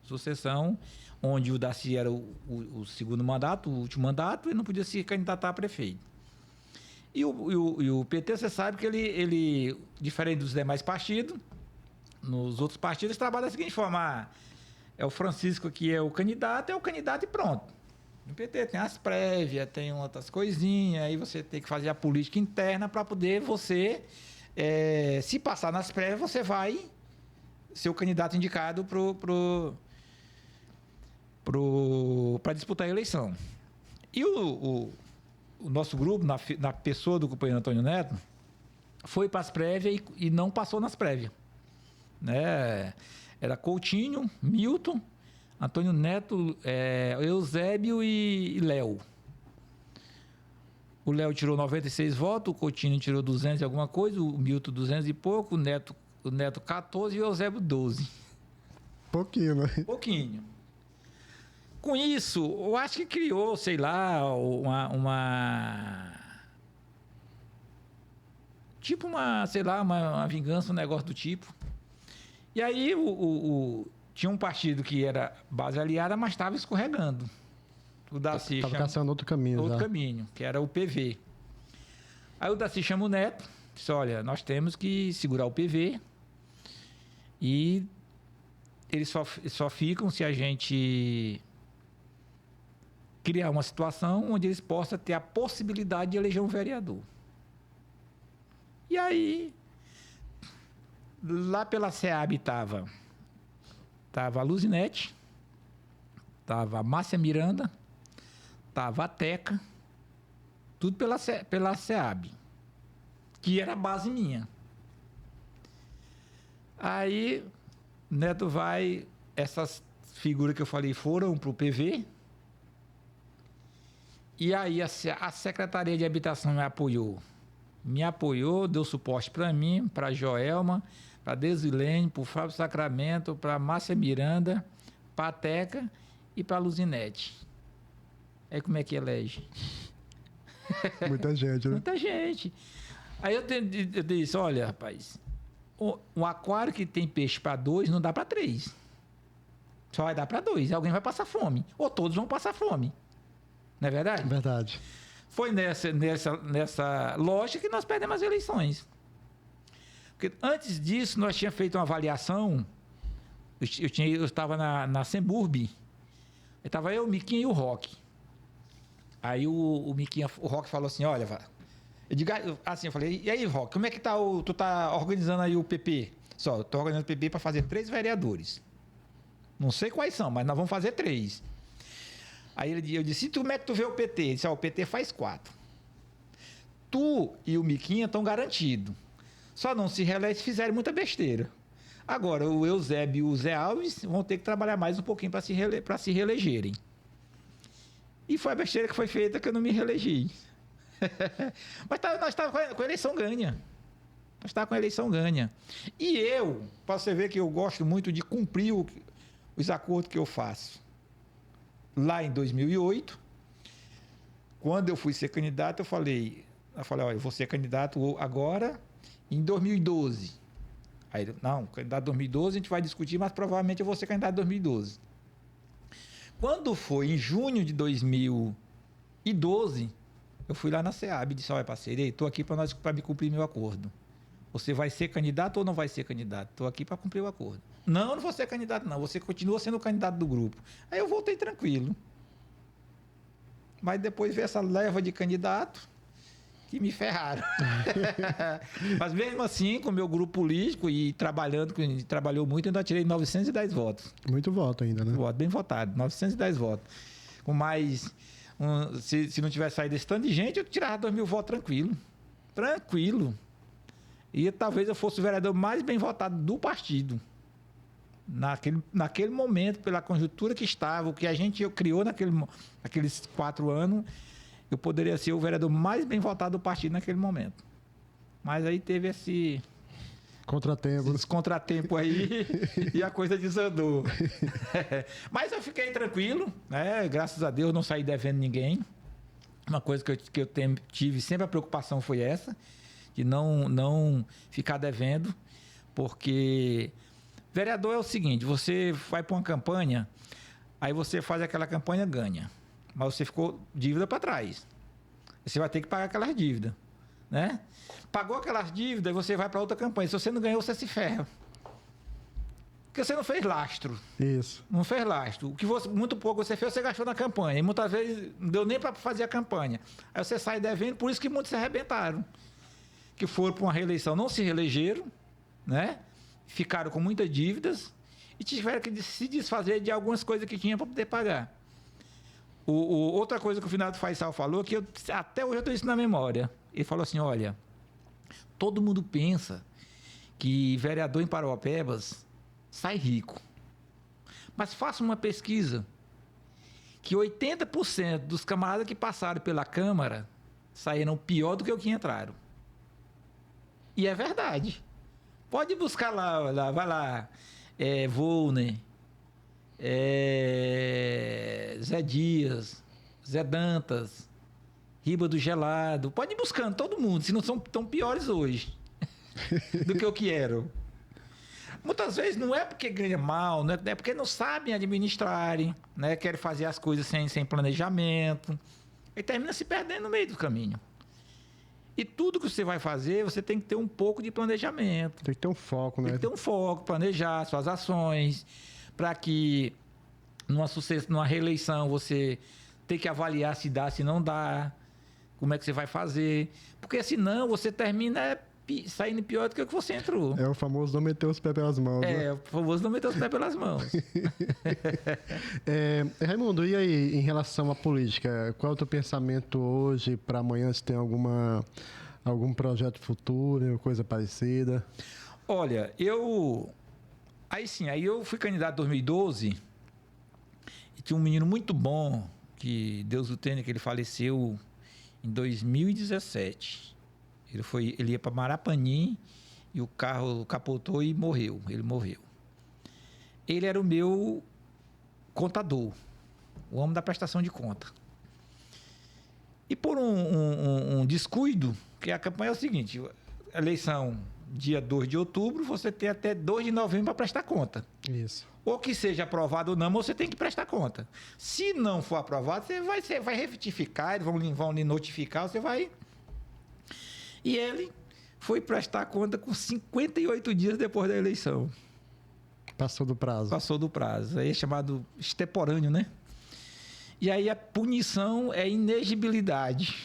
Sucessão, onde o Darcy era o segundo mandato, o último mandato, e não podia se candidatar a prefeito. E o PT, você sabe que ele, diferente dos demais partidos, nos outros partidos, trabalha da seguinte forma: é o Francisco que é o candidato e pronto. No PT tem as prévias, tem outras coisinhas, aí você tem que fazer a política interna para poder você, se passar nas prévias, você vai ser o candidato indicado pro para disputar a eleição. E o nosso grupo, na pessoa do companheiro Antônio Neto, foi para as prévias e não passou nas prévias. Né? Era Coutinho, Milton, Antônio Neto, Eusébio e Léo. O Léo tirou 96 votos, o Coutinho tirou 200 e alguma coisa, o Milton 200 e pouco, o Neto 14 e o Eusébio 12. Pouquinho, né? Pouquinho. Com isso, eu acho que criou, sei lá, tipo uma vingança, um negócio do tipo. E aí tinha um partido que era base aliada, mas estava escorregando. O Daci estava caçando outro caminho. Outro caminho, que era o PV. Aí o Daci chama o Neto, disse, olha, nós temos que segurar o PV e eles só ficam se a gente criar uma situação onde eles possam ter a possibilidade de eleger um vereador. E aí, lá pela SEAB estava a Luzinete, estava a Márcia Miranda, estava a Teca, tudo pela SEAB, que era a base minha. Aí, Neto essas figuras que eu falei foram para o PV, e aí a Secretaria de Habitação me apoiou, deu suporte para mim, para a Joelma, para a Desilene, para o Fábio Sacramento, para a Márcia Miranda, para a Teca e para a Luzinete. Aí como é que elege? Muita gente, né? Muita gente. Aí eu disse, olha, rapaz, um aquário que tem peixe para 2 não dá para 3. Só vai dar para 2. Alguém vai passar fome. Ou todos vão passar fome. Não é verdade? Verdade. Foi nessa lógica que nós perdemos as eleições. Porque antes disso, nós tínhamos feito uma avaliação. Eu estava na Semburb. Estava eu, o Miquinha e o Roque. Aí o Roque falou assim, olha, eu falei, e aí, Roque, como é que tu tá organizando aí o PP? Eu tô organizando o PP para fazer 3 vereadores. Não sei quais são, mas nós vamos fazer 3. Aí eu disse, como é que tu vê o PT? Ele disse, o PT faz 4. Tu e o Miquinha estão garantidos. Só não se reelege se fizerem muita besteira. Agora, o Eusébio e o Zé Alves vão ter que trabalhar mais um pouquinho para se reelegerem. E foi a besteira que foi feita que eu não me reelegi. Mas nós estávamos com a eleição ganha. Nós estávamos com a eleição ganha. E eu, para você ver que eu gosto muito de cumprir os acordos que eu faço. Lá em 2008, quando eu fui ser candidato, eu falei, olha, eu vou ser candidato agora em 2012. Aí, não, candidato em 2012 a gente vai discutir, mas provavelmente eu vou ser candidato em 2012. Quando foi em junho de 2012, eu fui lá na SEAB e disse, olha, parceiro, estou aqui para me cumprir meu acordo. Você vai ser candidato ou não vai ser candidato? Estou aqui para cumprir o acordo. Não vou ser candidato, não. Você continua sendo o candidato do grupo. Aí eu voltei tranquilo. Mas depois veio essa leva de candidato que me ferraram. Mas mesmo assim, com o meu grupo político e trabalhou muito, ainda tirei 910 votos. Muito voto ainda, né? Voto bem votado, 910 votos. Com mais... se não tivesse saído esse tanto de gente, eu tirava 2.000 votos tranquilo. Tranquilo. E talvez eu fosse o vereador mais bem votado do partido. Naquele momento, pela conjuntura que estava, o que a gente criou naqueles 4 anos, eu poderia ser o vereador mais bem votado do partido naquele momento. Mas aí teve esse contratempo aí e a coisa desandou. Mas eu fiquei tranquilo, né? Graças a Deus não saí devendo ninguém. Uma coisa que eu tive sempre a preocupação foi essa, de não ficar devendo, porque vereador é o seguinte, você vai para uma campanha, aí você faz aquela campanha, ganha, mas você ficou dívida para trás. Você vai ter que pagar aquelas dívidas, né? Pagou aquelas dívidas, você vai para outra campanha. Se você não ganhou, você se ferra. Porque você não fez lastro. Isso. Não fez lastro. Muito pouco você fez, você gastou na campanha. E muitas vezes não deu nem para fazer a campanha. Aí você sai devendo, por isso que muitos se arrebentaram. Que foram para uma reeleição, não se reelegeram, né? Ficaram com muitas dívidas e tiveram que se desfazer de algumas coisas que tinha para poder pagar. Outra coisa que o Finado Faisal falou, que até hoje eu tenho isso na memória. Ele falou assim, olha, todo mundo pensa que vereador em Parauapebas sai rico. Mas faça uma pesquisa que 80% dos camaradas que passaram pela Câmara saíram pior do que o que entraram. E é verdade. Pode buscar lá vai lá, Volner, Zé Dias, Zé Dantas, Riba do Gelado. Pode ir buscando todo mundo, se não são tão piores hoje do que o que eram. Muitas vezes não é porque ganha mal, não é porque não sabem administrarem, né? Querem fazer as coisas sem planejamento. E termina se perdendo no meio do caminho. E tudo que você vai fazer, você tem que ter um pouco de planejamento. Tem que ter um foco, né? Tem que ter um foco, planejar suas ações, para que numa reeleição você tem que avaliar se dá, se não dá, como é que você vai fazer. Porque senão você termina saindo pior do que o que você entrou. É o famoso não meter os pés pelas mãos. É, o famoso não meter os pés pelas mãos. Raimundo, e aí, em relação à política, qual é o teu pensamento hoje para amanhã, se tem algum projeto futuro, coisa parecida? Olha, aí eu fui candidato em 2012 e tinha um menino muito bom, que Deus o tenha, que ele faleceu em 2017. Ele ia para Marapanim e o carro capotou e morreu. Ele morreu. Ele era o meu contador, o homem da prestação de conta. E por um descuido, que a campanha é o seguinte, eleição dia 2 de outubro, você tem até 2 de novembro para prestar conta. Isso. Ou que seja aprovado ou não, você tem que prestar conta. Se não for aprovado, você vai retificar, eles vão lhe notificar, você vai... E ele foi prestar conta com 58 dias depois da eleição. Passou do prazo. Passou do prazo. Aí é chamado extemporâneo, né? E aí a punição é inexigibilidade.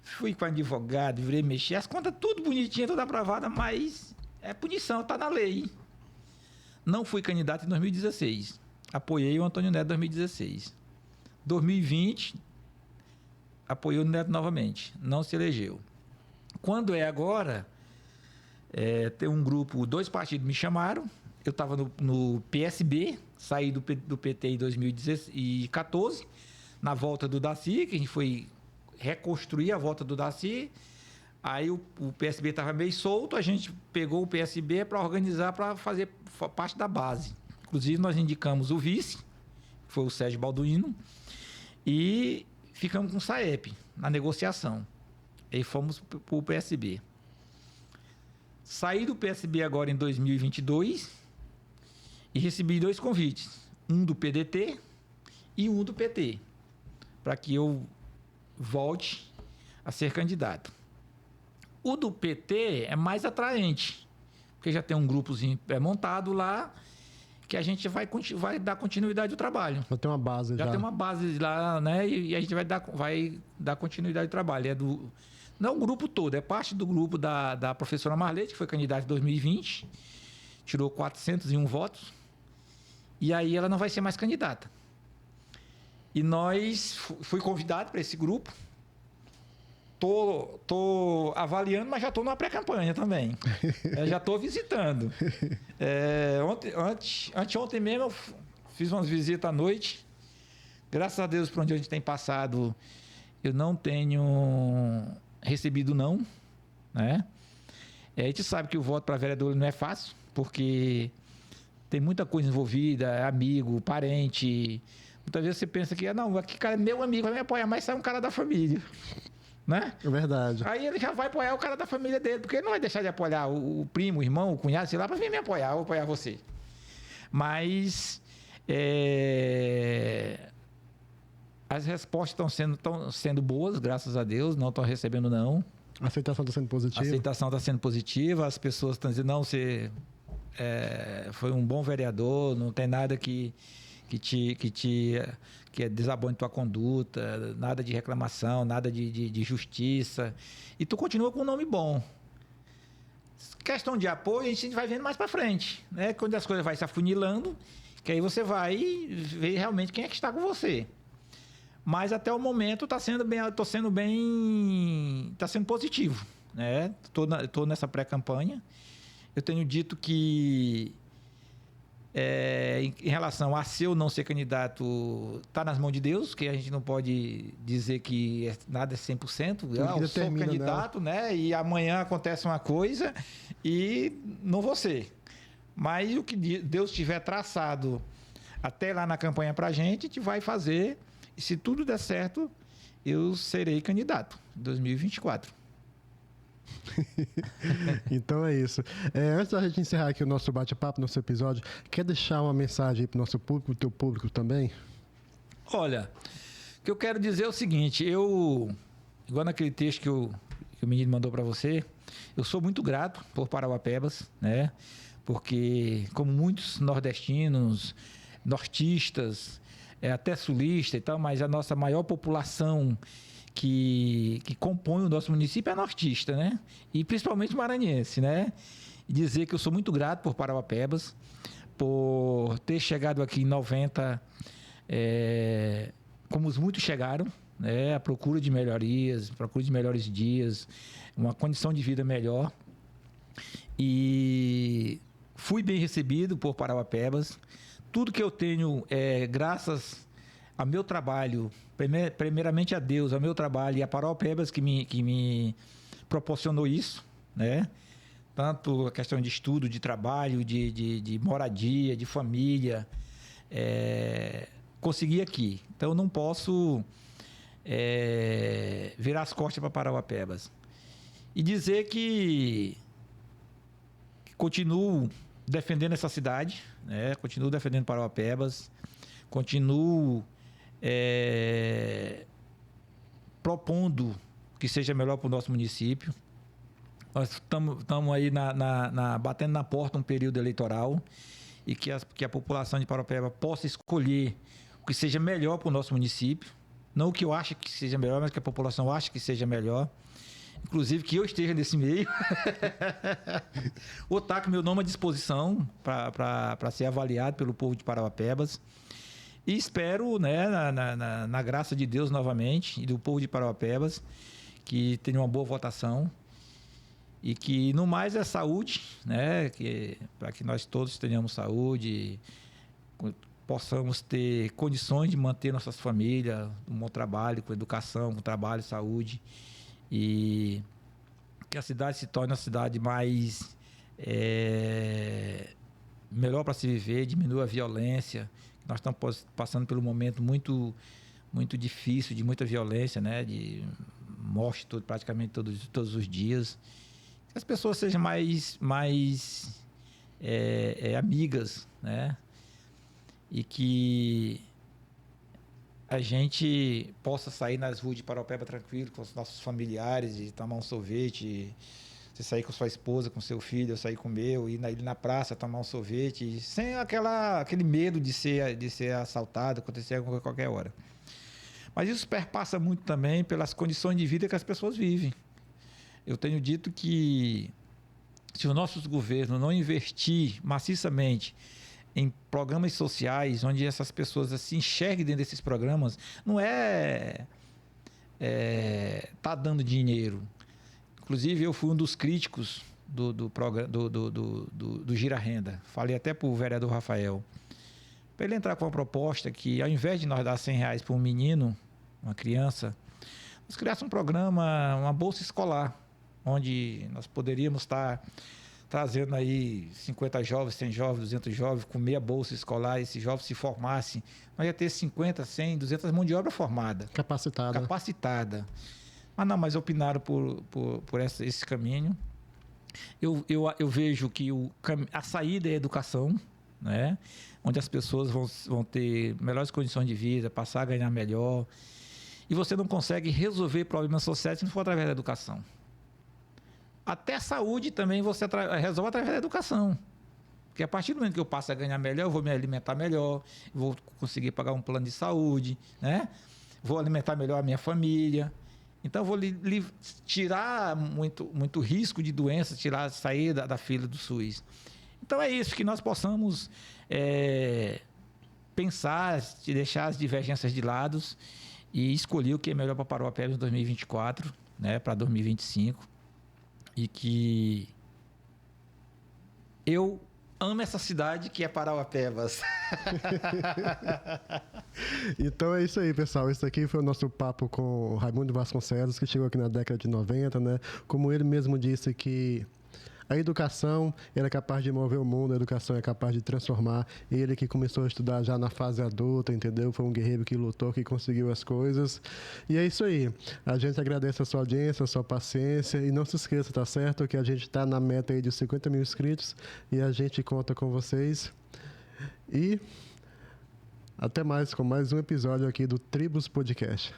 Fui com advogado, virei mexer. As contas tudo bonitinha, toda aprovada, mas é punição, está na lei. Não fui candidato em 2016. Apoiei o Antônio Neto em 2016. 2020... apoiou o Neto novamente, não se elegeu. Quando é agora, tem um grupo, 2 partidos me chamaram, eu estava no PSB, saí do PT em 2014, na volta do Daci, que a gente foi reconstruir a volta do Daci, aí o PSB estava meio solto, a gente pegou o PSB para organizar, para fazer parte da base. Inclusive, nós indicamos o vice, que foi o Sérgio Balduino, e... ficamos com o Saep na negociação. E fomos para o PSB. Saí do PSB agora em 2022 e recebi 2 convites. Um do PDT e um do PT. Para que eu volte a ser candidato. O do PT é mais atraente. Porque já tem um grupozinho montado lá, que a gente vai dar continuidade ao trabalho. Já tem uma base já. Já tem uma base lá, né? E a gente vai dar continuidade ao trabalho. Não é o grupo todo, é parte do grupo da professora Marlete, que foi candidata em 2020, tirou 401 votos, e aí ela não vai ser mais candidata. E fui convidado para esse grupo. Tô avaliando, mas já estou numa pré-campanha também. Já estou visitando. Anteontem mesmo eu fiz umas visitas à noite. Graças a Deus, por onde a gente tem passado, eu não tenho recebido não, né? A gente sabe que o voto para vereador não é fácil, porque tem muita coisa envolvida, é amigo, parente. Muitas vezes você pensa que não, aquele cara é meu amigo, vai me apoiar, mas sai um cara da família. Né? É verdade. Aí ele já vai apoiar o cara da família dele, porque ele não vai deixar de apoiar o primo, o irmão, o cunhado, sei lá, para vir me apoiar, ou apoiar você. Mas as respostas estão sendo boas, graças a Deus, não estão recebendo não. A aceitação está sendo positiva? A aceitação está sendo positiva, as pessoas estão dizendo, não, você foi um bom vereador, não tem nada que desabone tua conduta, nada de reclamação, nada de justiça. E tu continua com um nome bom. Questão de apoio, a gente vai vendo mais para frente, né? Quando as coisas vão se afunilando, que aí você vai ver realmente quem é que está com você. Mas até o momento está sendo positivo, né? Tô nessa pré-campanha. Eu tenho dito que em relação a ser ou não ser candidato, está nas mãos de Deus, que a gente não pode dizer que nada é 100%. Eu sou candidato, né? E amanhã acontece uma coisa e não vou ser. Mas o que Deus tiver traçado até lá na campanha para a gente vai fazer. E se tudo der certo, eu serei candidato em 2024. Então é isso. Antes da gente encerrar aqui o nosso bate-papo, nosso episódio, quer deixar uma mensagem aí para o nosso público, o teu público também? Olha, o que eu quero dizer é o seguinte, igual naquele texto que o menino mandou para você, eu sou muito grato por Parauapebas, né? Porque, como muitos nordestinos, nortistas, até sulista e tal, mas a nossa maior população que compõe o nosso município é nortista, né? E principalmente maranhense, né? E dizer que eu sou muito grato por Parauapebas, por ter chegado aqui em 90, como muitos chegaram, né? A procura de melhorias, procura de melhores dias, uma condição de vida melhor. E fui bem recebido por Parauapebas. Tudo que eu tenho é graças ao meu trabalho, primeiramente a Deus, ao meu trabalho e a Parauapebas que me proporcionou isso, né? Tanto a questão de estudo, de trabalho, de moradia, de família, consegui aqui. Então, eu não posso virar as costas para Parauapebas. E dizer que continuo defendendo essa cidade, né? Continuo defendendo Parauapebas, continuo propondo que seja melhor para o nosso município. Nós estamos aí batendo na porta um período eleitoral e que a população de Parauapebas possa escolher o que seja melhor para o nosso município. Não o que eu acho que seja melhor, mas que a população acha que seja melhor. Inclusive que eu esteja nesse meio. Ou tá com meu nome à disposição para ser avaliado pelo povo de Parauapebas. E espero, né, na graça de Deus novamente e do povo de Parauapebas, que tenha uma boa votação e que no mais é saúde, né, para que nós todos tenhamos saúde, possamos ter condições de manter nossas famílias, um bom trabalho, com educação, com trabalho, saúde, e que a cidade se torne uma cidade mais melhor para se viver, diminua a violência. Nós estamos passando por um momento muito, muito difícil, de muita violência, né? De morte praticamente todos os dias. Que as pessoas sejam mais amigas, né? E que a gente possa sair nas ruas de Parauapebas tranquilo, com os nossos familiares, e tomar um sorvete, você sair com sua esposa, com seu filho, eu sair com o meu, ir na praça, tomar um sorvete, sem aquele medo de ser assaltado, acontecer a qualquer hora. Mas isso perpassa muito também pelas condições de vida que as pessoas vivem. Eu tenho dito que se os nossos governos não investir maciçamente em programas sociais, onde essas pessoas se enxerguem dentro desses programas, não tá dando dinheiro. Inclusive, eu fui um dos críticos do Gira Renda. Falei até para o vereador Rafael, para ele entrar com uma proposta que, ao invés de nós dar R$100 para um menino, uma criança, nós criássemos um programa, uma bolsa escolar, onde nós poderíamos estar trazendo aí 50 jovens, 100 jovens, 200 jovens, com meia bolsa escolar, esses jovens se formassem, nós ia ter 50, 100, 200 mão de obra formada. Capacitada. Mas opinaram por esse caminho. Eu vejo que a saída é a educação, né? Onde as pessoas vão ter melhores condições de vida, passar a ganhar melhor. E você não consegue resolver problemas sociais se não for através da educação. Até a saúde também você resolve através da educação. Porque a partir do momento que eu passo a ganhar melhor, eu vou me alimentar melhor, vou conseguir pagar um plano de saúde, né? Vou alimentar melhor a minha família. Então, eu vou tirar muito risco de doença, sair da fila do SUS. Então, é isso, que nós possamos pensar, deixar as divergências de lado e escolher o que é melhor para Parauapebas em 2024, né, para 2025. E que eu amo essa cidade que é Parauapebas. Então é isso aí, pessoal. Esse aqui foi o nosso papo com o Raimundo Vasconcelos, que chegou aqui na década de 90, né? Como ele mesmo disse que a educação era capaz de mover o mundo, a educação é capaz de transformar. Ele que começou a estudar já na fase adulta, entendeu? Foi um guerreiro que lutou, que conseguiu as coisas. E é isso aí. A gente agradece a sua audiência, a sua paciência. E não se esqueça, tá certo? Que a gente está na meta aí de 50 mil inscritos. E a gente conta com vocês. E até mais com mais um episódio aqui do Tribos Podcast.